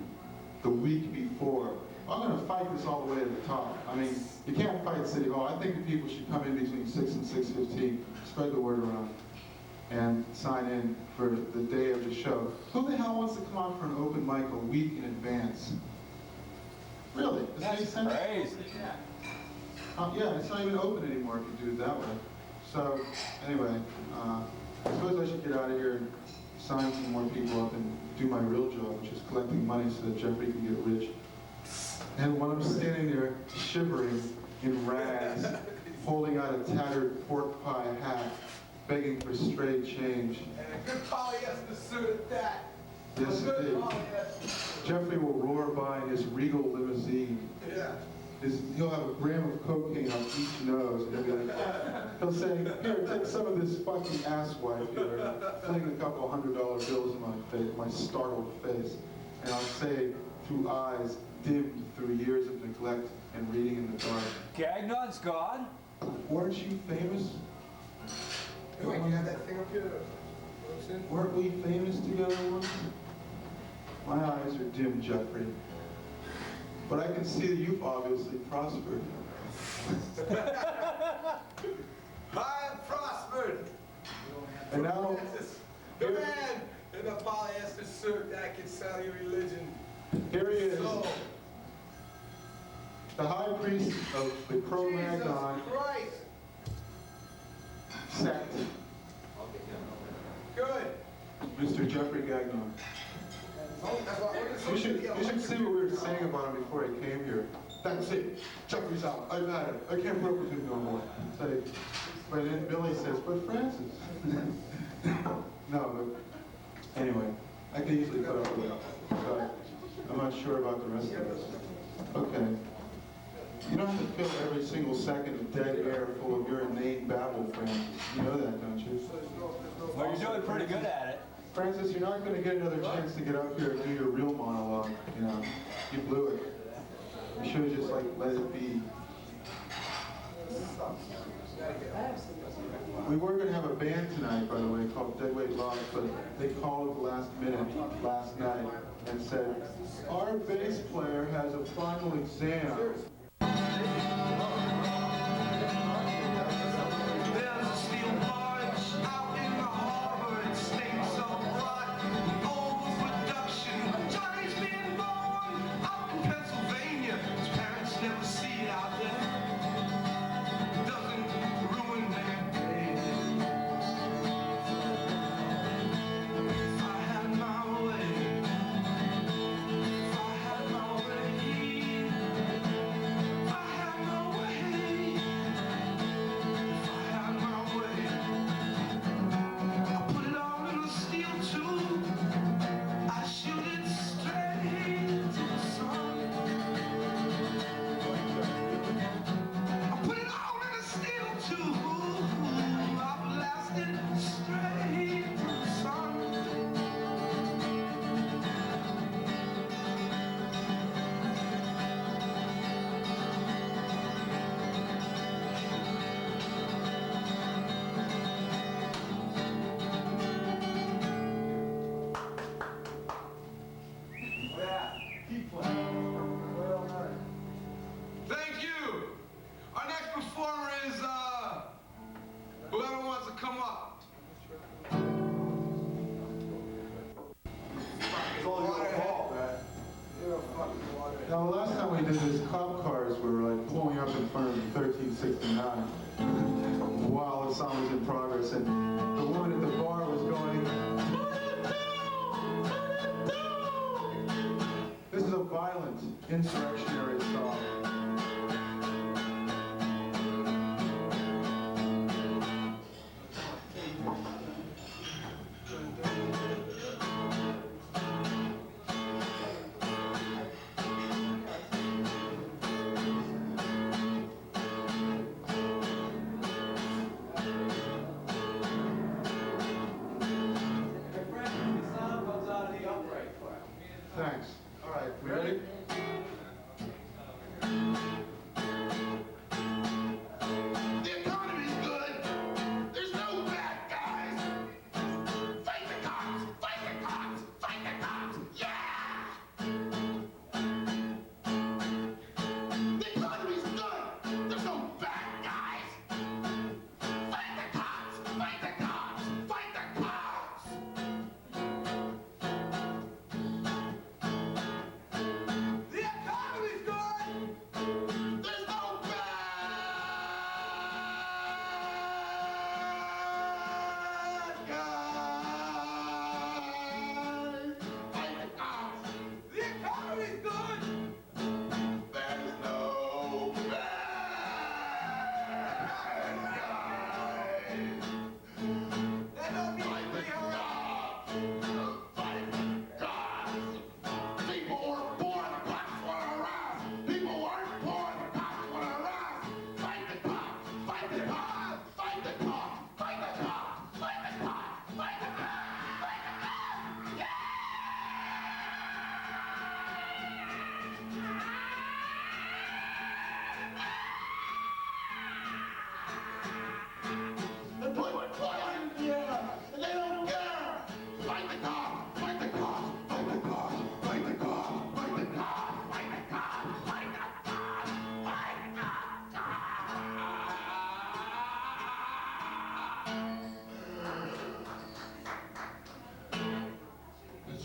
the week before. I'm going to fight this all the way to the top. I mean, you can't fight City Hall. I think that people should come in between 6 and 6:15, spread the word around, and sign in for the day of the show. Who the hell wants to come out for an open mic a week in advance? Really? Does that make sense? Crazy. Yeah, it's not even open anymore if you do it that way. So, anyway, I suppose I should get out of here and sign some more people up and do my real job, which is collecting money so that Jeffrey can get rich. And while I'm standing there shivering in rags, holding out a tattered pork pie hat, begging for stray change. And a good polyester suit at that. Yes, Good indeed. polyester. Jeffrey will roar by in his regal limousine. Yeah. He'll have a gram of cocaine on each nose, and he'll say, "Here, take some of this fucking asswipe here," fling a couple $100 bills in my face, my startled face, and I'll say, through eyes dimmed through years of neglect and reading in the dark, Gagnon's gone? "Weren't you famous? Wait, you have that thing up here? Weren't we famous together once?" My eyes are dim, Jeffrey. But I can see that you've obviously prospered. I am prospered. And now, The man And the polyester silk that can sell your religion. Here he is, So, the high priest of the Cro-Magnon Christ. sect, Good. Mr. Jeffrey Gagnon. You should see what we were saying about him before he came here. That's it. Jeffrey's out. I've had it. I can't put up with him no more. But then Billy says, but Francis. No, but anyway, I can easily put up with it. But I'm not sure about the rest of us. Okay. You don't have to fill every single second of dead air full of your inane babble, Francis. You know that, don't you? Well, you're doing pretty good at it. Francis, you're not going to get another chance to get up here and do your real monologue. You know, you blew it. You should have just like let it be. We were going to have a band tonight, by the way, called Deadweight Lost, but they called at the last minute last night and said, our bass player has a final exam. Thank you. Our next performer is whoever wants to come up. It's all your fault, man. Now, the last time we did this, cop cars were like pulling up in front of 1369 while the song was in progress, and the woman at the bar was going, this is a violent, insurrectionary song. Thanks. All right, we ready? The economy's good. There's no bad guys. Fight the cops! Fight the cops! Fight the cops! Yeah! The economy's good. There's no bad guys. Fight the cops! Fight the cops! Fight the cops!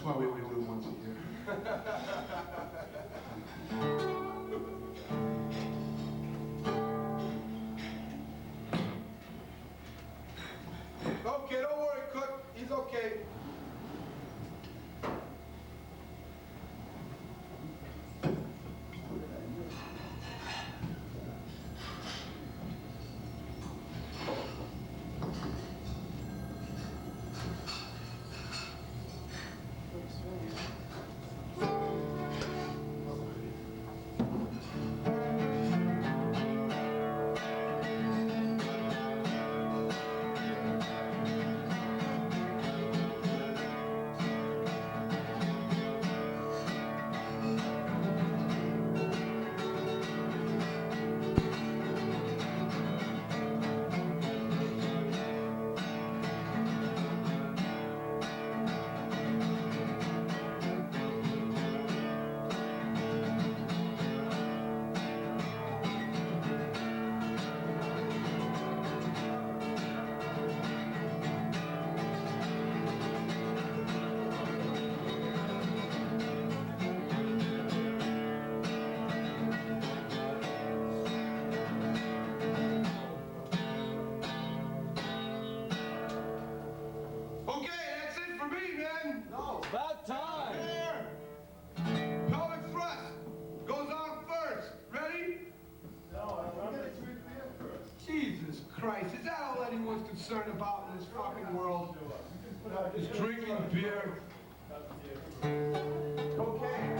why we only do it once a year. Okay, don't worry, Cook. He's okay. About time! Here! Pelvic thrust goes on first. Ready? No, I'm ready. Jesus Christ, is that all anyone's concerned about in this fucking world? Just drinking beer. Okay.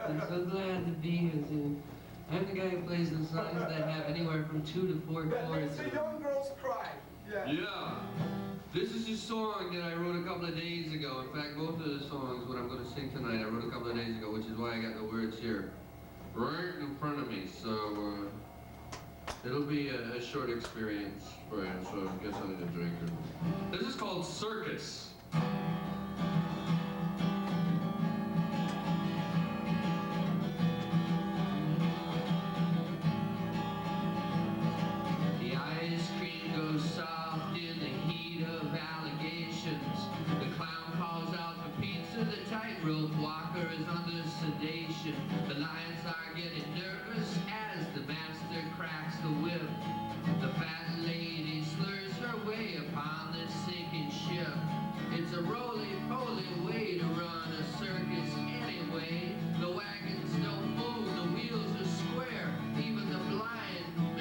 I'm so glad to be here, too. I'm the guy who plays the songs that have anywhere from 2 to 4 chords. The young girls cry. Yeah. This is a song that I wrote a couple of days ago. In fact, both of the songs, what I'm going to sing tonight, I wrote a couple of days ago, which is why I got the words here right in front of me. So it'll be a short experience for you, so I guess I need a drink. This is called Circus. The lions are getting nervous as the master cracks the whip. The fat lady slurs her way upon this sinking ship. It's a roly-poly way to run a circus anyway. The wagons don't move, the wheels are square. Even the blind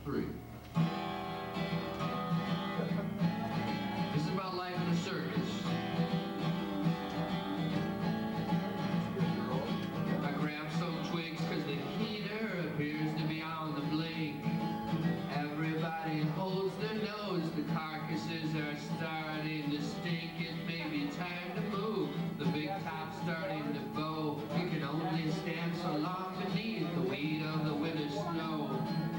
3. This is about life in a circus. I grab some twigs because the heater appears to be on the blink. Everybody holds their nose, the carcasses are starting to stink. It may be time to move, the big top's starting to bow. You can only stand so long beneath the weight of the winter snow.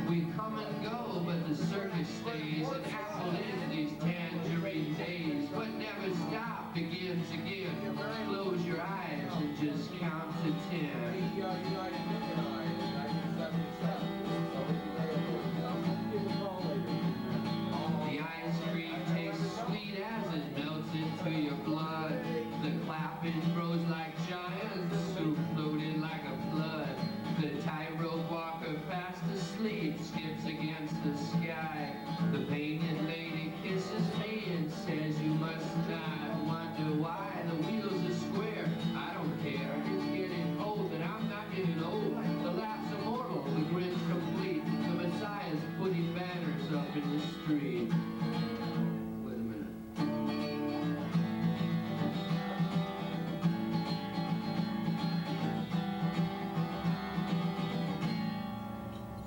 We come and go, but the circus stays, and apple is these tangerine days. What never stop begins again. Close your eyes and just count to 10. The ice cream tastes sweet as it melts into your blood. The clapping grows like giants who floated like a flood. The tightrope walker fast asleep skips against the sky. The painted lady kisses me and says you must not wonder why the wheels are square. I don't care, it's getting old, and I'm not getting old. The laugh's immortal, the grin's complete. The Messiah's putting banners up in the street. Wait a minute.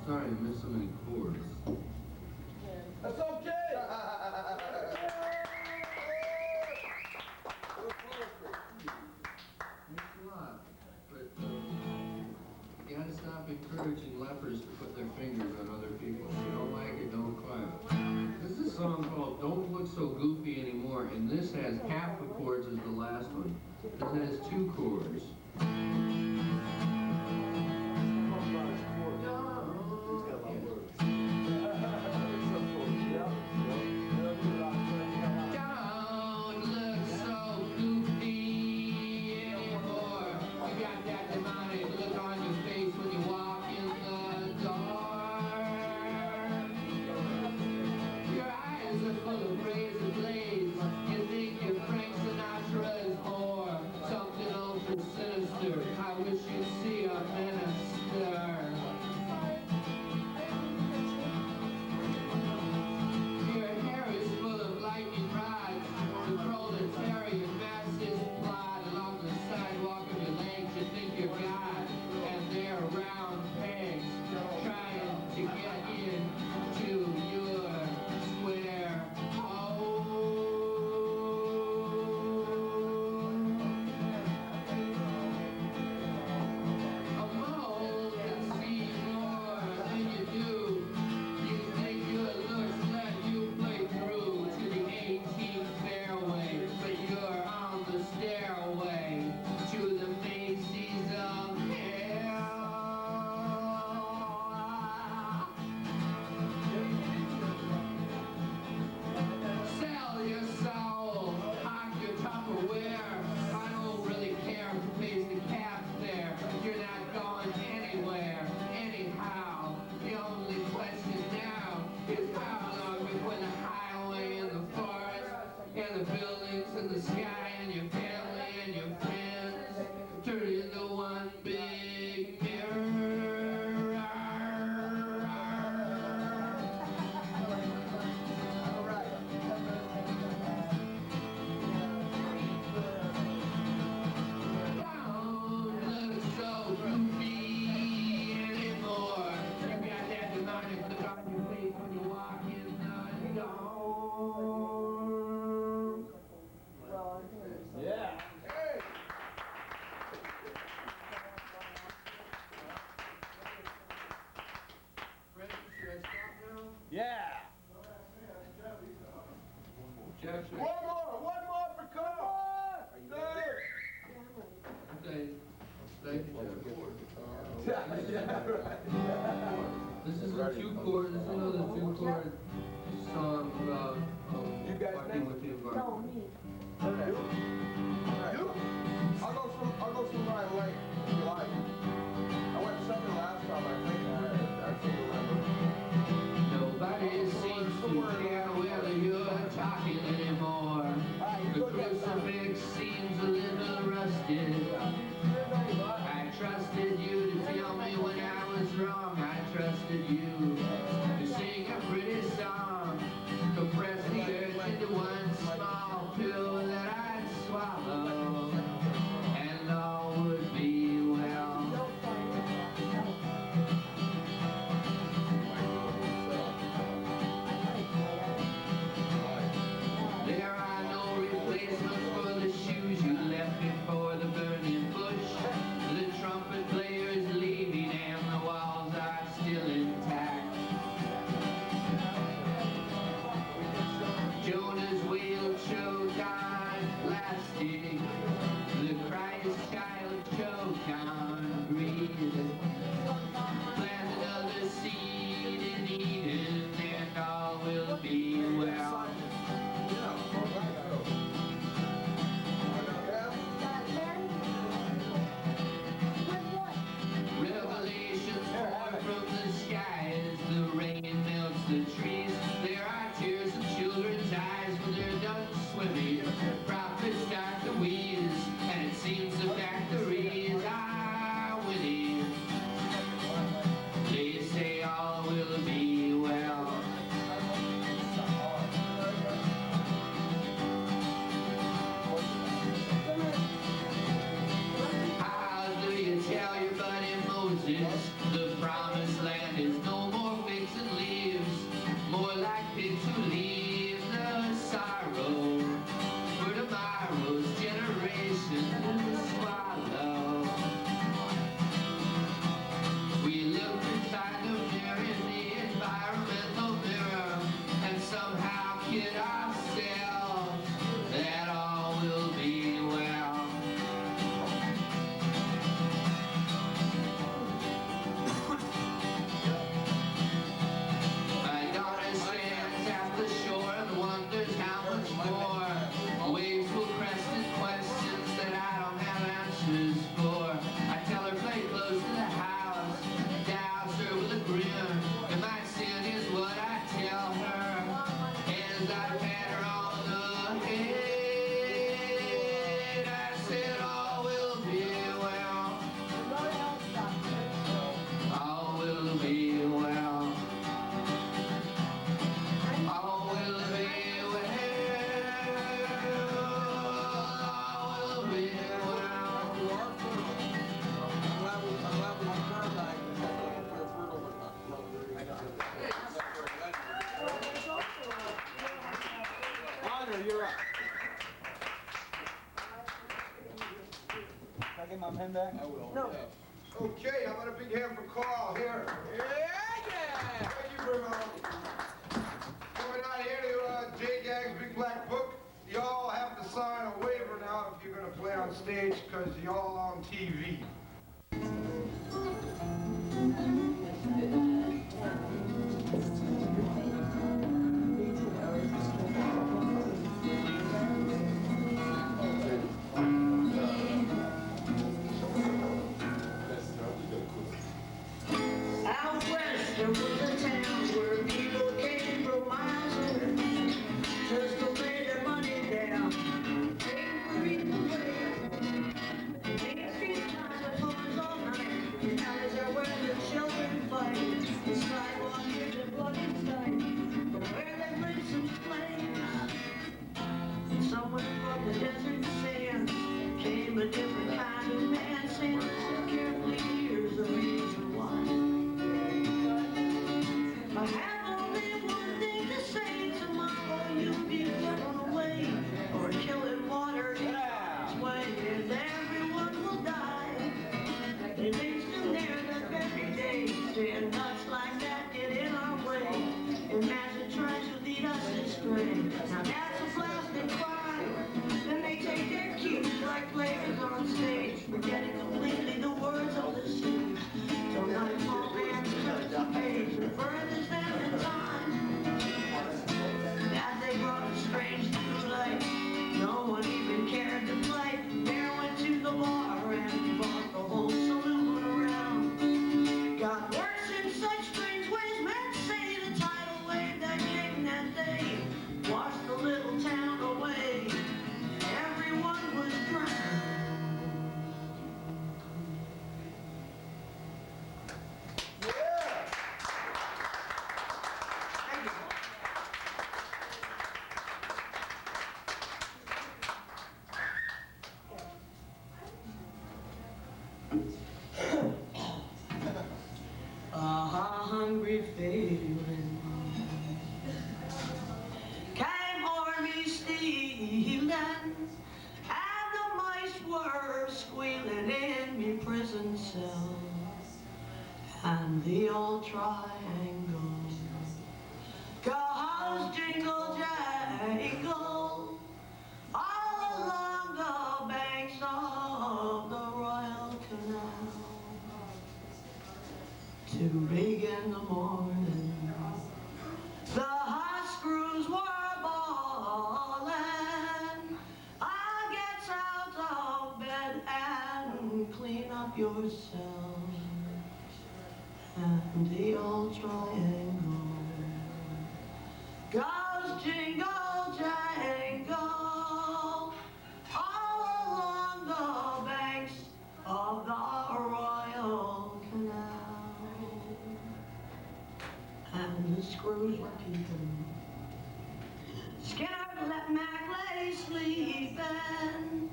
Sorry, I missed so many chords. That's okay! Thanks a lot. But you gotta stop encouraging lepers to put their fingers on other people. If you don't like it, don't clap. This is a song called Don't Look So Goofy Anymore, and this has half the chords as the last one. This has 2 chords. Don't look so goofy anymore. You got that demonic look on your face when you walk in the door. Your eyes are full of razor blades. You think you're Frank Sinatra's whore. Something ultra sinister. I wish you'd see a minister. Your hair is full of lightning rods. The proletariat masses plod along the sidewalk of your legs. You think you're God, and they're round pegs trying to get into your square hole. A mole can see more than you do. You think your looks let you play through to the 18th fairway, but you're on the stairway to the Macy's of hell. Sell your soul, hawk your Tupperware. I don't really care who pays the cab fare. You're not going anywhere, anyhow. The only question now is how long between the highway and the forest, and the buildings and the sky, and your family and your friends turn into one big mirror. Don't look so goofy anymore. You got that demonic look on your face when you walk in the door. Yeah. Hey! Ready? Should I stop now? Yeah! Jeff, should I- One more for Carl! Third! Okay. Thank you, Jeff. Yeah, right. This is a 2-chord, this is another 2-chord song about working with the environment. Okay. You? I'll go through my lane, if you like. I went second last time, I think. I seem to remember. Nobody seems to care whether you're talking anymore. The crucifix seems a little rusted. I trusted you to tell me when I was wrong. I trusted you to sing Carty, you're up. Can I get my pen back? I will. No. Okay, how about a big hand for Carl here? Yeah! Thank you very much. Coming out here to J-Gag's Big Black Book. Y'all have to sign a waiver now if you're going to play on stage, because y'all on TV. Out west there was a town where people came from miles away just to lay their money down. They were in the way. Main Street times are closed all night. The alleys are where the children fight. The sidewalk is a bloody sight. But where they play some flames, someone from the desert sand came a different kind of man, saying, listen carefully, here's the reason why. I have only one thing to say. Tomorrow you'll be thrown away or killed in water its way, and everyone will die. They makes them there that very day, saying nuts like that get in our way, and magic tries to lead us astray. Now that's a plastic crime. Then they take their cues like players on stage, forgetting completely the words of the stage. Till nightfall bands touch the page, and furthers them in time. As they brought a strange new light, no one even cared to play. Bear went to the bar and bought the whole saloon around. God works in such strange ways, men say the tidal wave that came that day washed the little town away. Everyone was drowned. Hungry feeling came o'er me stealing, and the mice were squealing in me prison cell, and the old triangle goes jingle jangle all along the banks of the Royal Canal. Too big in the morning, the high screws were bawling. I gets out of bed and clean up yourself, and the old triangle goes jingle jangle all along the banks of the Royal Canal. And the screws were peeping. Skinner let Mac lay sleeping,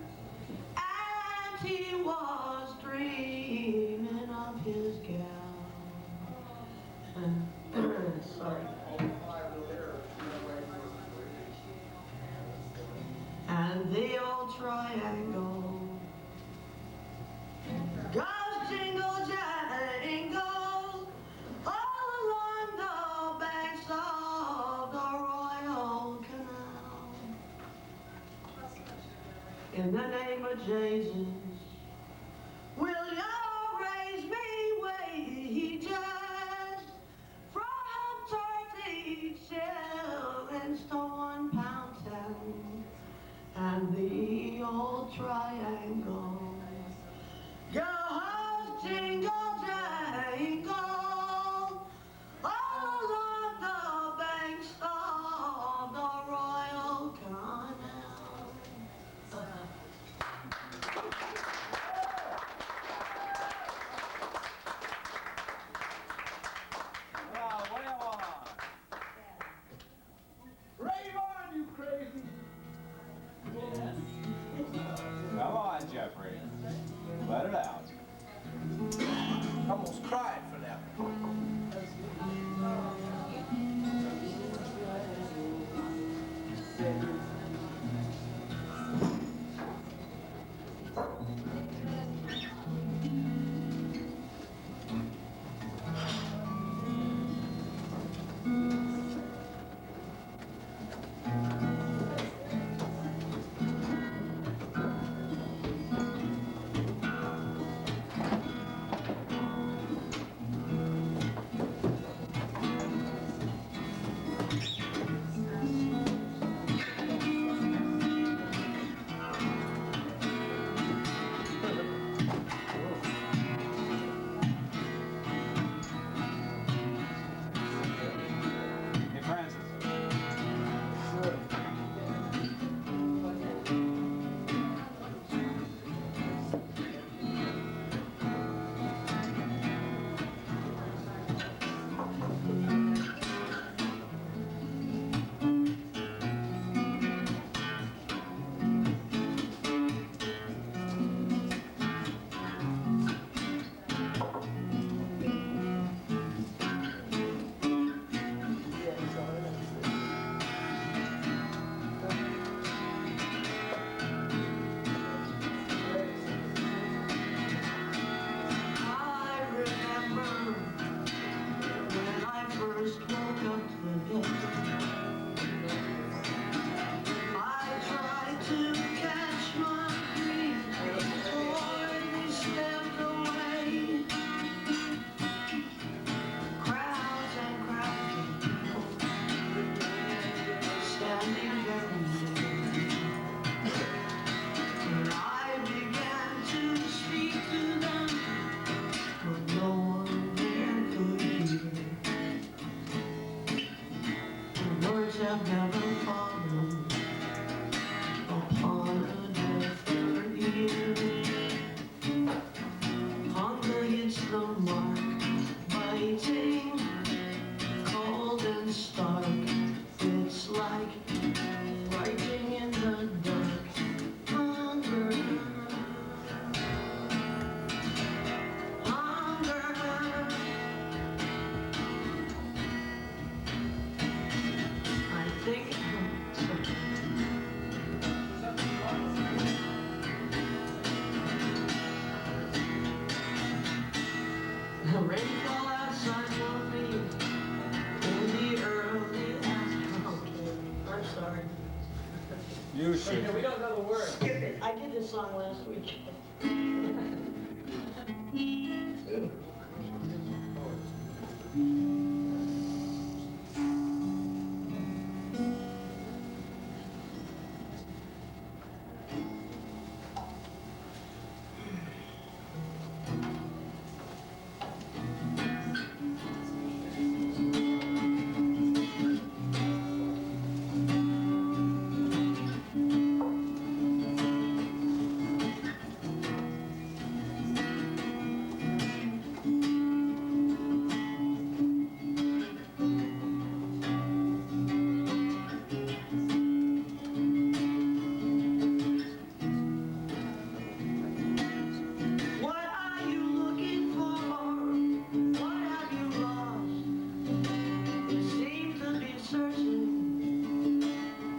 and he was dreaming of his gal. Sorry. And the old triangle goes jingle jangle all along the banks of the Royal Canal. In the name of Jesus, will you raise me wages from 30 shillings to £1.10, and the old triangle goes jingle jangle all along the banks of the Royal Canal. Rave on, you crazy! Come on, Jeffrey. Let it out. have never fallen upon a deafer ear. Hunger hits the mark, biting, cold and stark. It's like writing in the dark. Hunger, hunger. I think the rainfall outside will be in the early afternoon. I'm sorry. You should. We don't know the words. Skip it. I did this song last week. What are you looking for? What have you lost? You seem to be searching,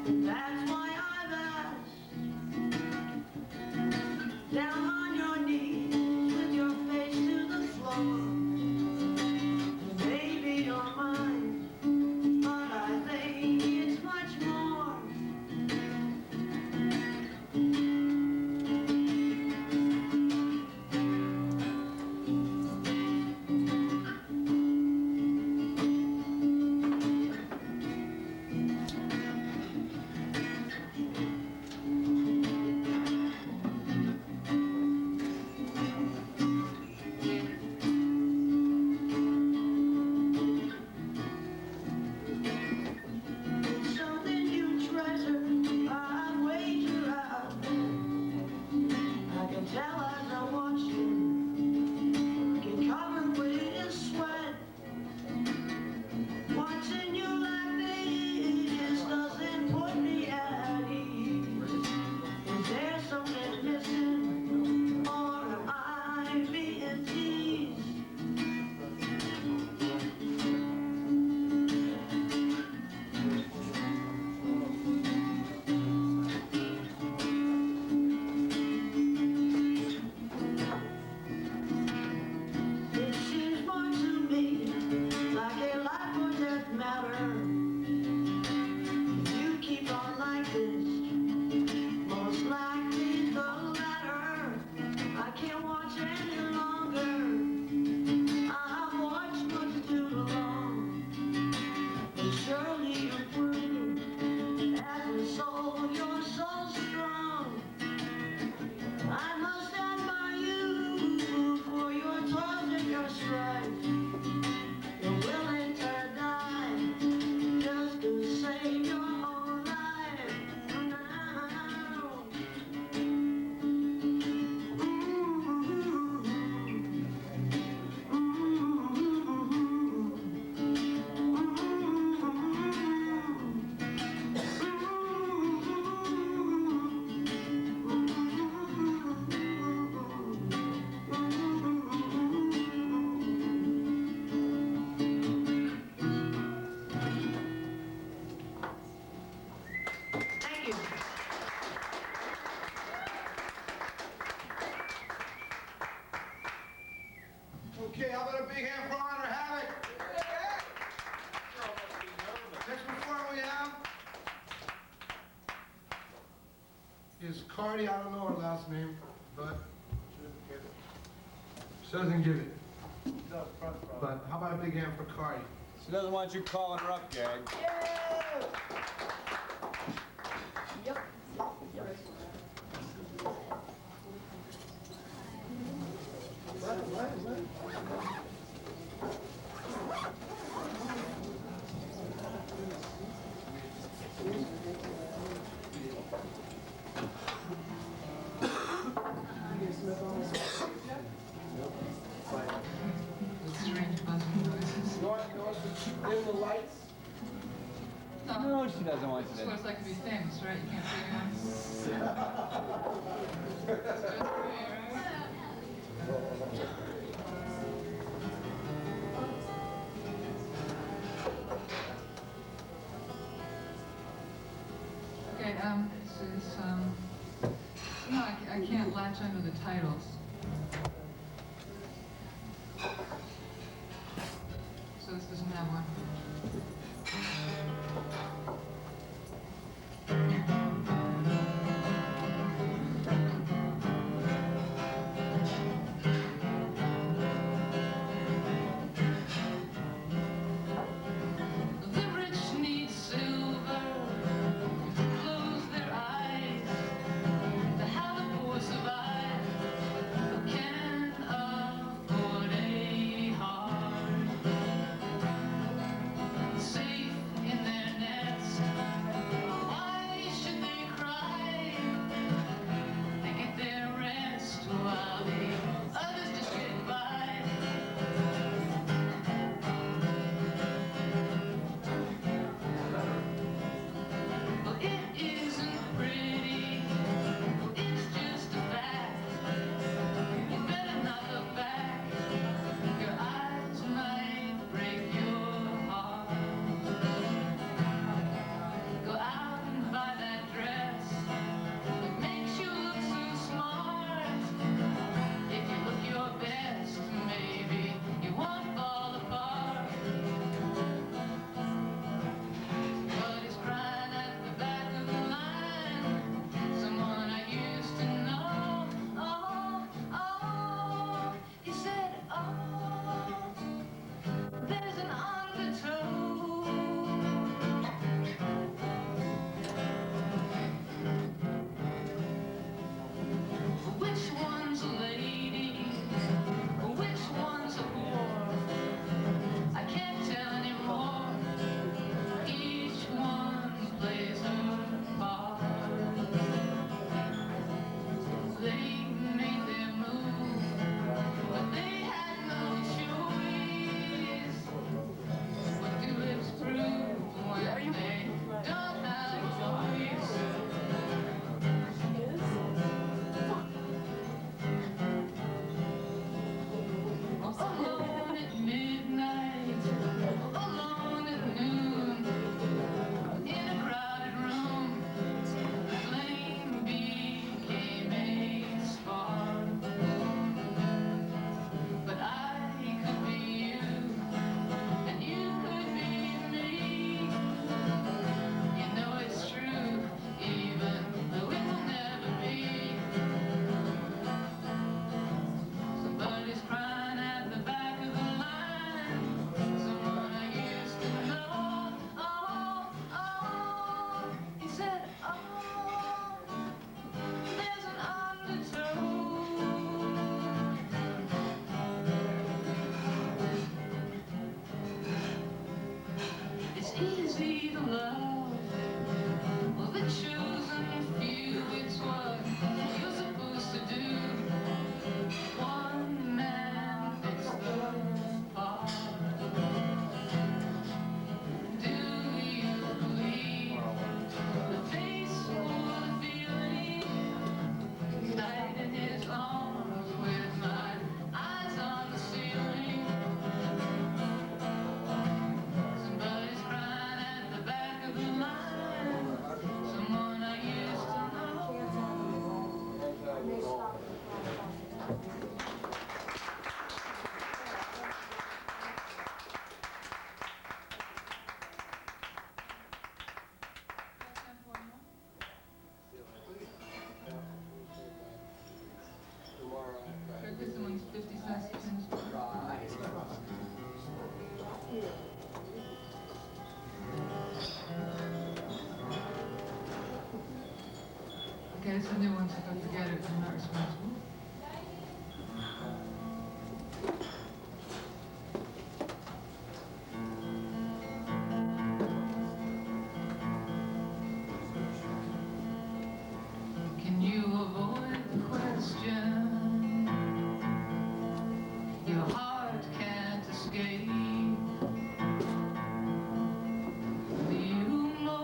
and that's why I've asked. Down on your knees with your face to the floor. Maybe you're mine, but I think it's much more. Something you treasure, I've weighed you out. I can tell as I watch you get covered with sweat. Watching you like this doesn't put me at ease. Is there something missing, or am I being teased? It seems more to me like a life or death matter. If you keep on like this, most likely the latter. I can't watch any longer. I've watched much too long. And surely you prove, as a soul, you're so strong. I must admire you for your toils and your strife. You're willing to die just to save your own life. Now. Thank you. Okay, how about a big hand for Honor Havoc? Next performer we have is Carty. I don't know her last name, but she doesn't give it. But how about a big hand for Carty? She doesn't want you calling her up, Gag. Yep. No, she doesn't want This you is what to. it's like to be famous, right? You can't say Okay, no, I can't latch onto the titles. So this doesn't have one. The rich need silver to close their eyes, to how the poor survive, who can't afford a heart. Safe in their nest, why should they cry? They get their rest while the others just get by. Well, it isn't pretty, it's just a fact. You better not look back, your eyes might break your heart. Go out and buy that dress that makes you look so smart. If you look your best, maybe you won't fall apart. Somebody's crying at the back of the line, someone I used to know. Oh, oh, he said, oh, there's an undertow. Which one's a lady? Which one's a whore? I can't tell anymore. Each one plays her part. They made their move, but they had no choice. What do lips prove when they don't have a voice? Alone at midnight, alone at noon, in a crowded room, the flame became a spark. But I could be you, and you could be me. You know it's true, even though it will never be. Somebody's crying at the back of the line, someone I used to know. Oh, oh, he said, oh, there's an undertow. It's easy to love, well, the chosen few, it's what you're supposed to do. One man fits the part. Do you believe the face or the feeling? Tied in his arms with my eyes on the ceiling. Somebody's crying at the back of the line, someone I used to know. This one's 50 cents to finish. Okay, this is a new one, so don't forget it. I'm not responsible. Can you avoid the question? Your heart can't escape. You know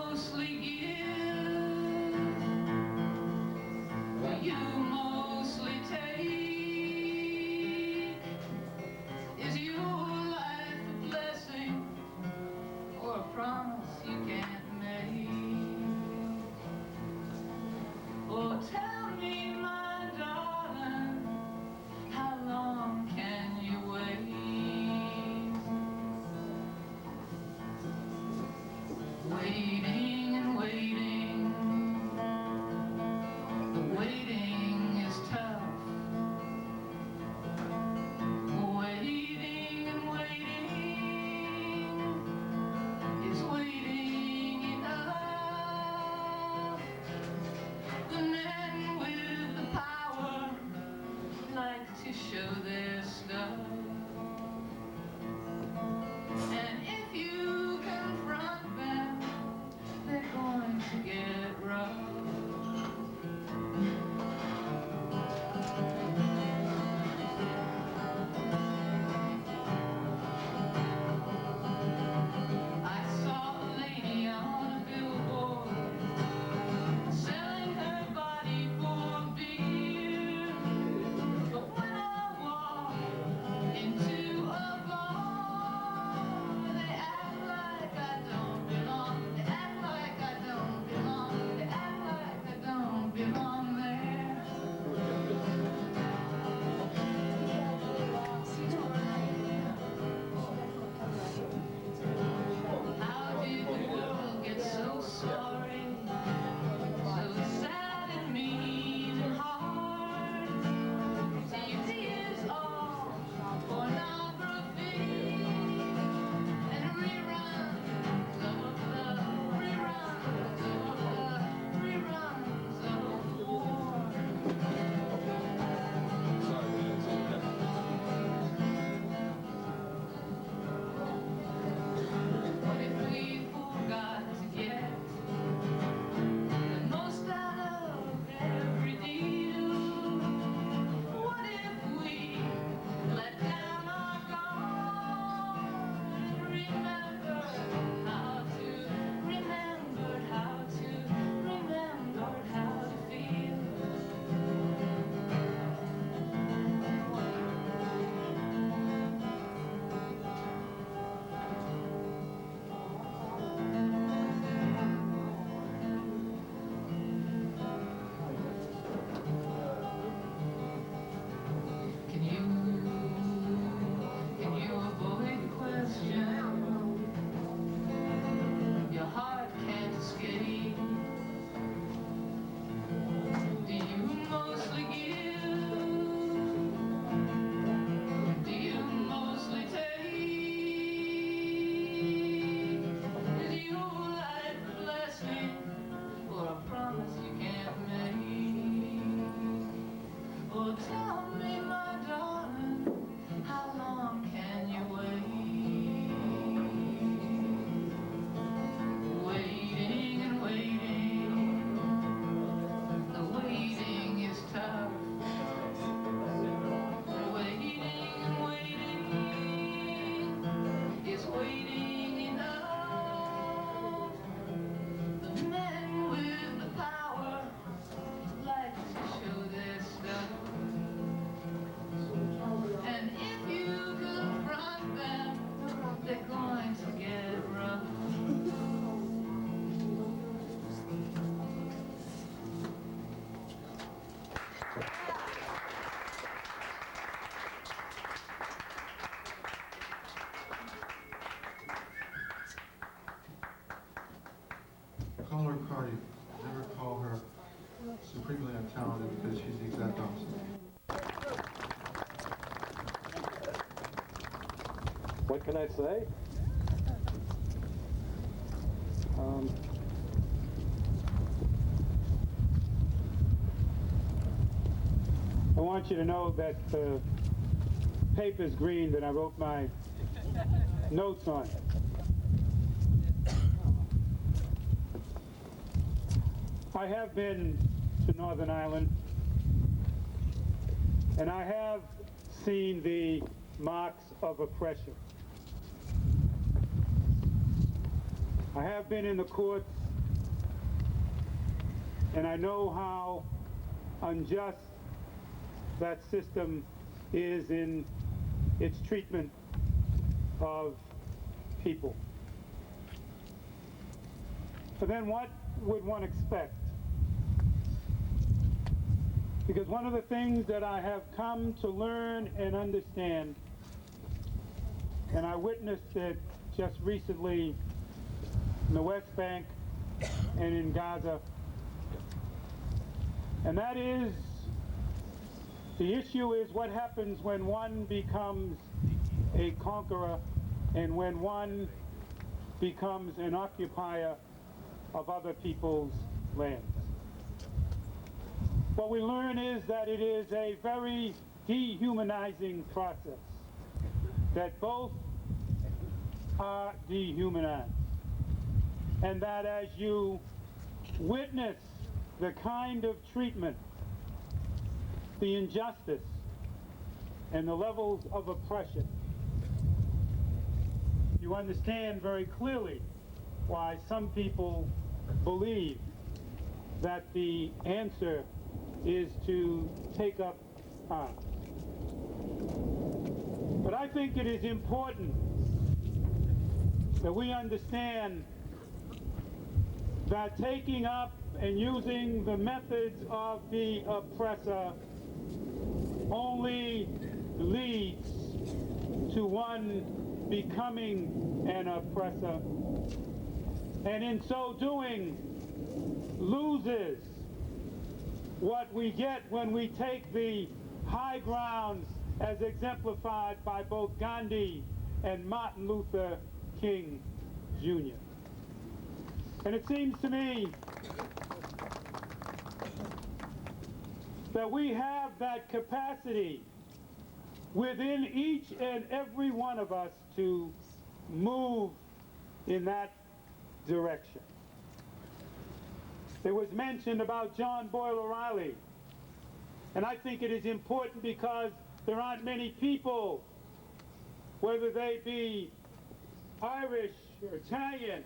call her Carty. Never call her supremely untalented because she's the exact opposite. What can I say? I want you to know that the paper's green that I wrote my notes on. I have been to Northern Ireland, and I have seen the marks of oppression. I have been in the courts, and I know how unjust that system is in its treatment of people. But then what would one expect? Because one of the things that I have come to learn and understand, and I witnessed it just recently in the West Bank and in Gaza, and that is, the issue is what happens when one becomes a conqueror and when one becomes an occupier of other people's lands. What we learn is that it is a very dehumanizing process, that both are dehumanized, and that as you witness the kind of treatment, the injustice, and the levels of oppression, you understand very clearly why some people believe that the answer is to take up arms. But I think it is important that we understand that taking up and using the methods of the oppressor only leads to one becoming an oppressor, and in so doing loses what we get when we take the high ground as exemplified by both Gandhi and Martin Luther King Jr. And it seems to me that we have that capacity within each and every one of us to move in that direction. There was mention about John Boyle O'Reilly, and I think it is important because there aren't many people, whether they be Irish or Italian,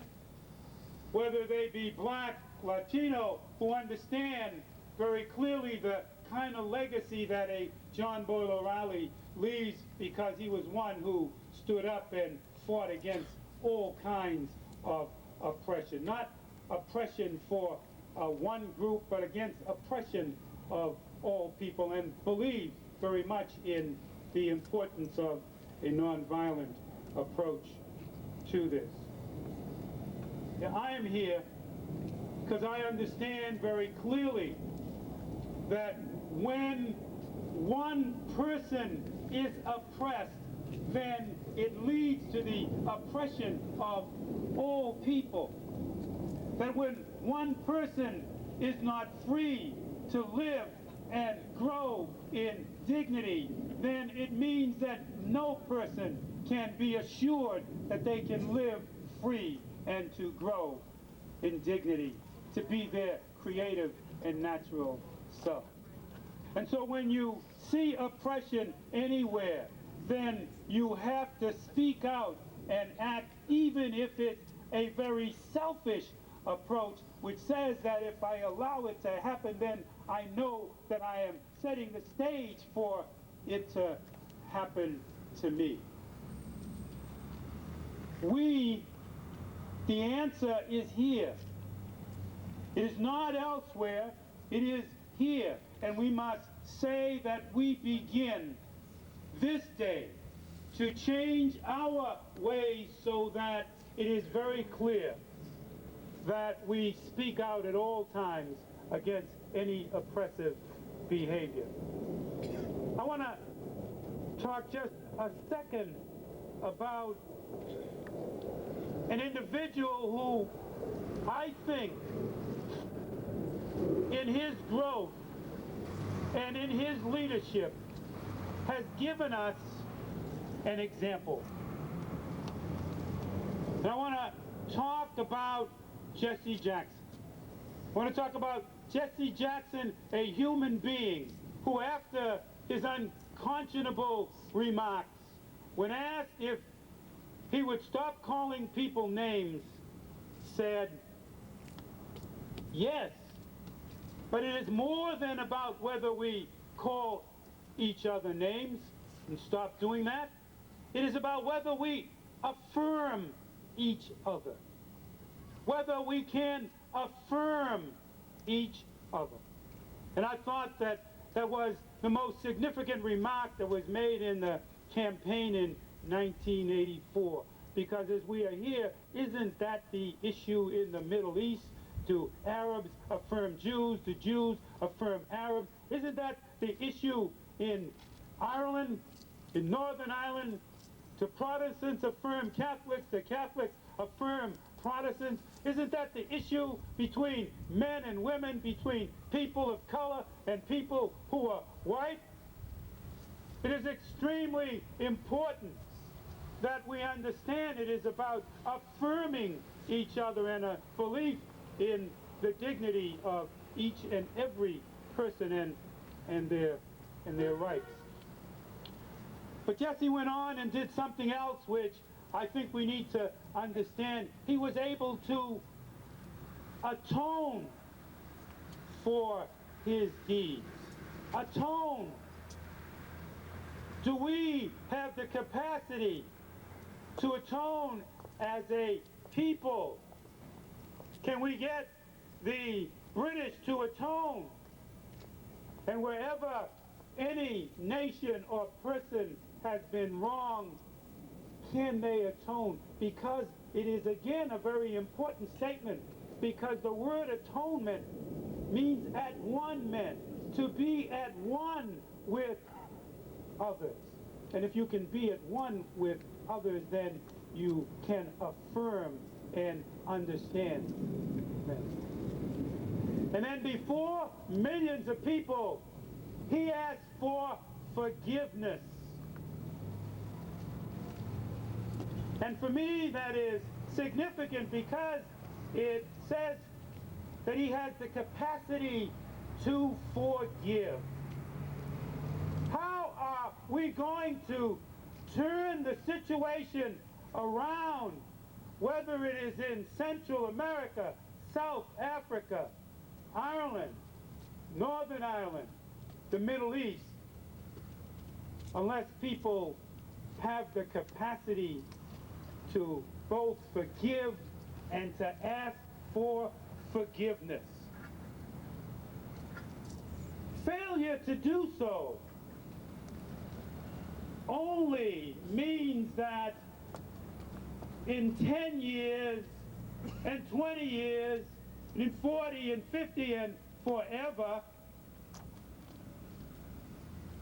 whether they be black, Latino, who understand very clearly the kind of legacy that a John Boyle O'Reilly leaves, because he was one who stood up and fought against all kinds of oppression. Not oppression for one group, but against oppression of all people, and believed very much in the importance of a nonviolent approach to this. Now, I am here because I understand very clearly that when one person is oppressed, then it leads to the oppression of all people. That when one person is not free to live and grow in dignity, then it means that no person can be assured that they can live free and to grow in dignity, to be their creative and natural self. And so when you see oppression anywhere, then you have to speak out and act, even if it's a very selfish approach, which says that if I allow it to happen, then I know that I am setting the stage for it to happen to me. The answer is here. It is not elsewhere, it is here. And we must say that we begin this day to change our ways so that it is very clear that we speak out at all times against any oppressive behavior. I want to talk just a second about an individual who I think in his growth and in his leadership has given us an example. And I want to talk about Jesse Jackson. I want to talk about Jesse Jackson, a human being who, after his unconscionable remarks, when asked if he would stop calling people names, said, yes, but it is more than about whether we call each other names and stop doing that. It is about whether we affirm each other, whether we can affirm each other. And I thought that that was the most significant remark that was made in the campaign in 1984. Because as we are here, isn't that the issue in the Middle East? Do Arabs affirm Jews? Do Jews affirm Arabs? Isn't that the issue in Ireland, in Northern Ireland? Do Protestants affirm Catholics? Do Catholics affirm Protestants? Isn't that the issue between men and women, between people of color and people who are white? It is extremely important that we understand it is about affirming each other and a belief in the dignity of each and every person and their rights. But Jesse went on and did something else which I think we need to understand. He was able to atone for his deeds. Atone. Do we have the capacity to atone as a people? Can we get the British to atone? And wherever any nation or person has been wrong, can they atone? Because it is again a very important statement, because the word atonement means at one man, to be at one with others. And if you can be at one with others, then you can affirm and understand them. And then before millions of people, he asked for forgiveness. And for me, that is significant because it says that he has the capacity to forgive. How are we going to turn the situation around, whether it is in Central America, South Africa, Ireland, Northern Ireland, the Middle East, unless people have the capacity to both forgive and to ask for forgiveness? Failure to do so only means that in 10 years and 20 years and in 40 and 50 and forever,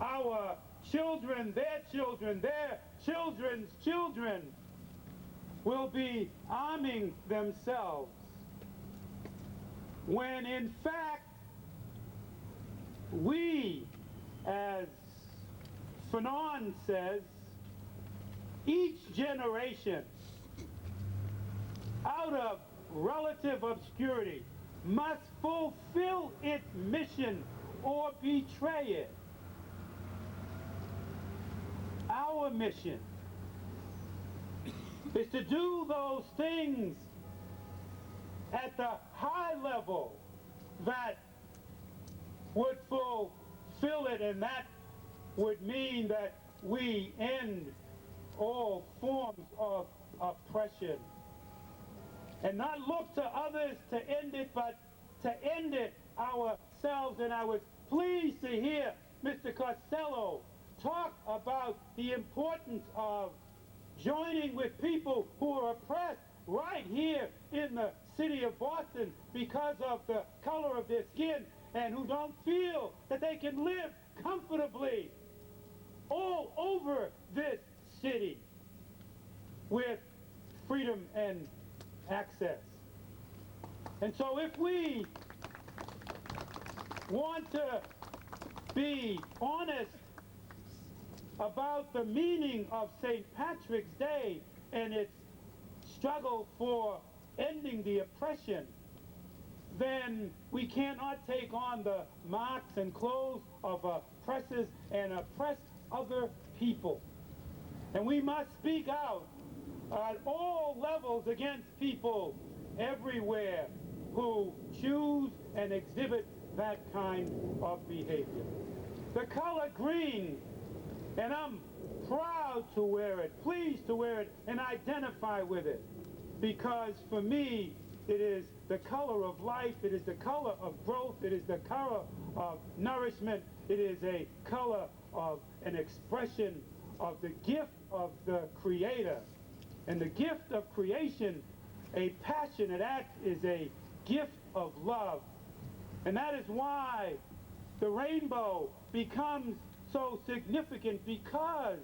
our children, their children's children will be arming themselves, when in fact we, as Fanon says, each generation out of relative obscurity must fulfill its mission or betray it. Our mission is to do those things at the high level that would fulfill it, and that would mean that we end all forms of oppression and not look to others to end it, but to end it ourselves. And I was pleased to hear Mr. Costello talk about the importance of joining with people who are oppressed right here in the city of Boston because of the color of their skin, and who don't feel that they can live comfortably all over this city with freedom and access. And so if we want to be honest about the meaning of St. Patrick's Day and its struggle for ending the oppression, then we cannot take on the marks and clothes of oppressors and oppress other people. And we must speak out at all levels against people everywhere who choose and exhibit that kind of behavior. The color green, and I'm proud to wear it, pleased to wear it, and identify with it, because for me it is the color of life, it is the color of growth, it is the color of nourishment, it is a color of an expression of the gift of the Creator. And the gift of creation, a passionate act, is a gift of love. And that is why the rainbow becomes so significant, because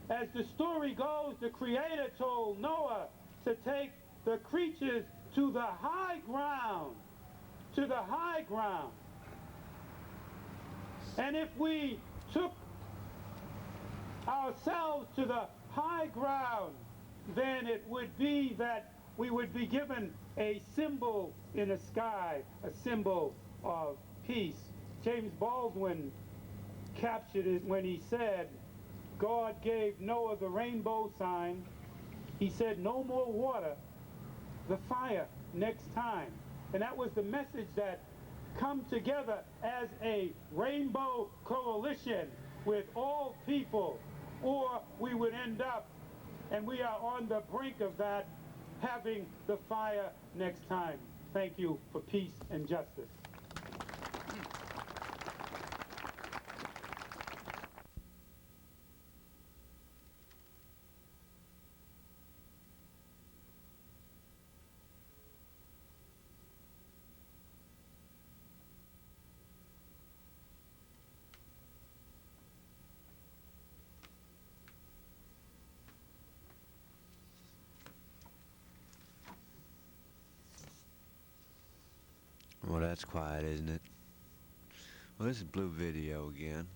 as the story goes, the Creator told Noah to take the creatures to the high ground, to the high ground. And if we took ourselves to the high ground, then it would be that we would be given a symbol in the sky, a symbol of peace. James Baldwin captured it when he said, God gave Noah the rainbow sign. He said, no more water, the fire next time. And that was the message that come together as a rainbow coalition with all people, or we would end up, and we are on the brink of that, having the fire next time. Thank you for peace and justice. Well, that's quiet, isn't it? Well, this is Blue Video again.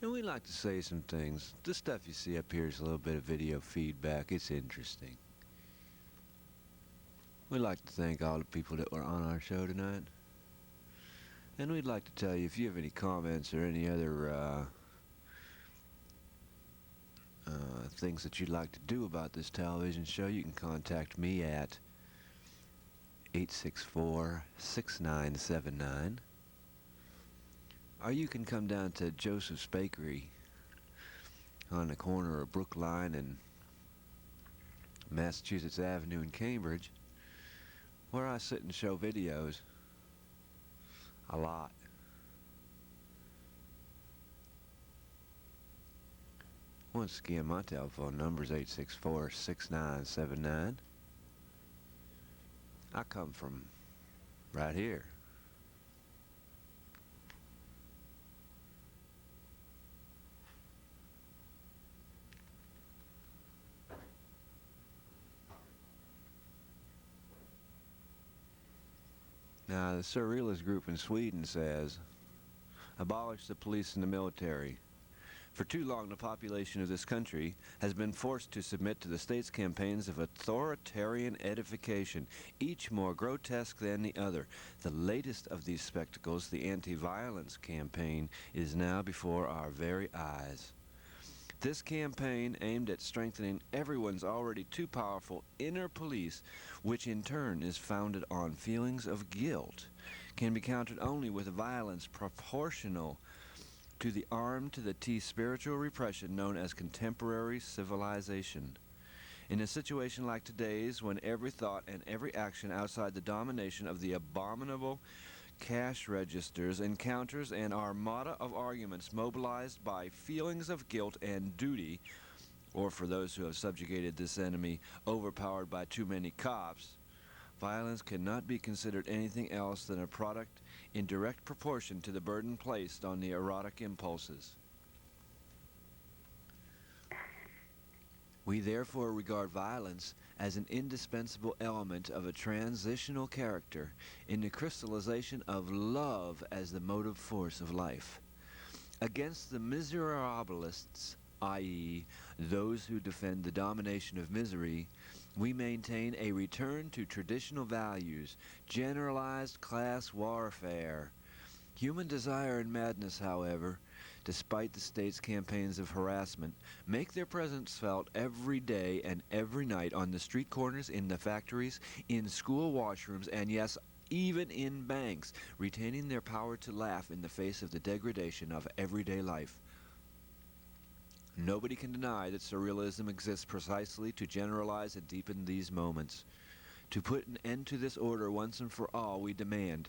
And we like to say some things. The stuff you see up here is a little bit of video feedback. It's interesting. We'd like to thank all the people that were on our show tonight. And we'd like to tell you, if you have any comments or any other things that you'd like to do about this television show, you can contact me at 864-6979, or you can come down to Joseph's Bakery on the corner of Brookline and Massachusetts Avenue in Cambridge, where I sit and show videos a lot. Once again, my telephone number is 864-6979. I come from right here. Now, the Surrealist group in Sweden says, abolish the police and the military. For too long, the population of this country has been forced to submit to the state's campaigns of authoritarian edification, each more grotesque than the other. The latest of these spectacles, the anti-violence campaign, is now before our very eyes. This campaign, aimed at strengthening everyone's already too powerful inner police, which in turn is founded on feelings of guilt, can be countered only with violence proportional to the arm to the teeth spiritual repression known as contemporary civilization. In a situation like today's, when every thought and every action outside the domination of the abominable cash registers encounters an armada of arguments mobilized by feelings of guilt and duty, or for those who have subjugated this enemy, overpowered by too many cops, Violence cannot be considered anything else than a product in direct proportion to the burden placed on the erotic impulses. We therefore regard violence as an indispensable element of a transitional character in the crystallization of love as the motive force of life. Against the miserabilists, i.e., those who defend the domination of misery, we maintain a return to traditional values, generalized class warfare. Human desire and madness, however, despite the state's campaigns of harassment, make their presence felt every day and every night on the street corners, in the factories, in school washrooms, and yes, even in banks, retaining their power to laugh in the face of the degradation of everyday life. Nobody can deny that surrealism exists precisely to generalize and deepen these moments. To put an end to this order once and for all, we demand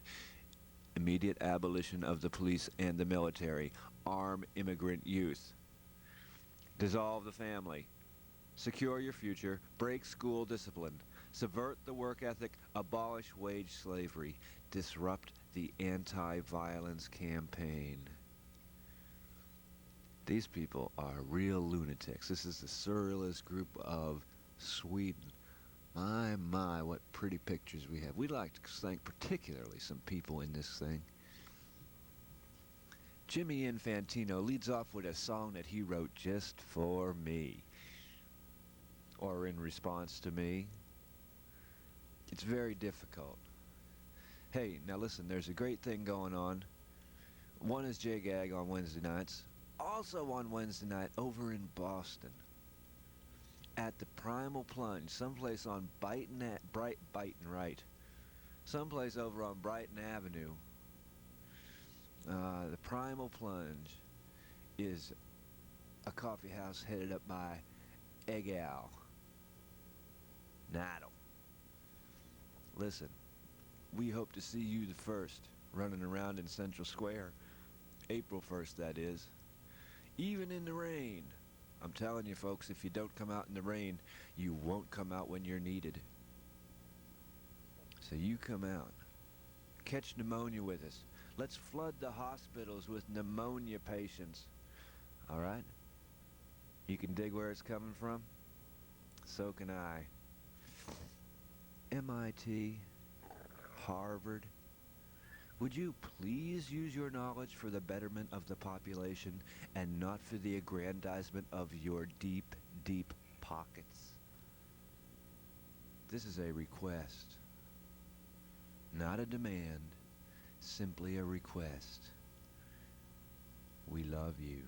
immediate abolition of the police and the military, arm immigrant youth, dissolve the family, secure your future, break school discipline, subvert the work ethic, abolish wage slavery, disrupt the anti-violence campaign. These people are real lunatics. This is the surrealist group of Sweden. My, what pretty pictures we have. We'd like to thank particularly some people in this thing. Jimmy Infantino leads off with a song that he wrote just for me, or in response to me. It's very difficult. Hey, now listen, there's a great thing going on. One is J-Gag on Wednesday nights. Also on Wednesday night over in Boston at the Primal Plunge, someplace on someplace over on Brighton Avenue. The Primal Plunge is a coffee house headed up by Egal Naddle. Listen, we hope to see you the first, running around in Central Square. April 1st, that is. Even in the rain. I'm telling you, folks, if you don't come out in the rain, you won't come out when you're needed. So you come out. Catch pneumonia with us. Let's flood the hospitals with pneumonia patients. All right? You can dig where it's coming from? So can I. MIT, Harvard. Would you please use your knowledge for the betterment of the population and not for the aggrandizement of your deep, deep pockets? This is a request, not a demand, simply a request. We love you.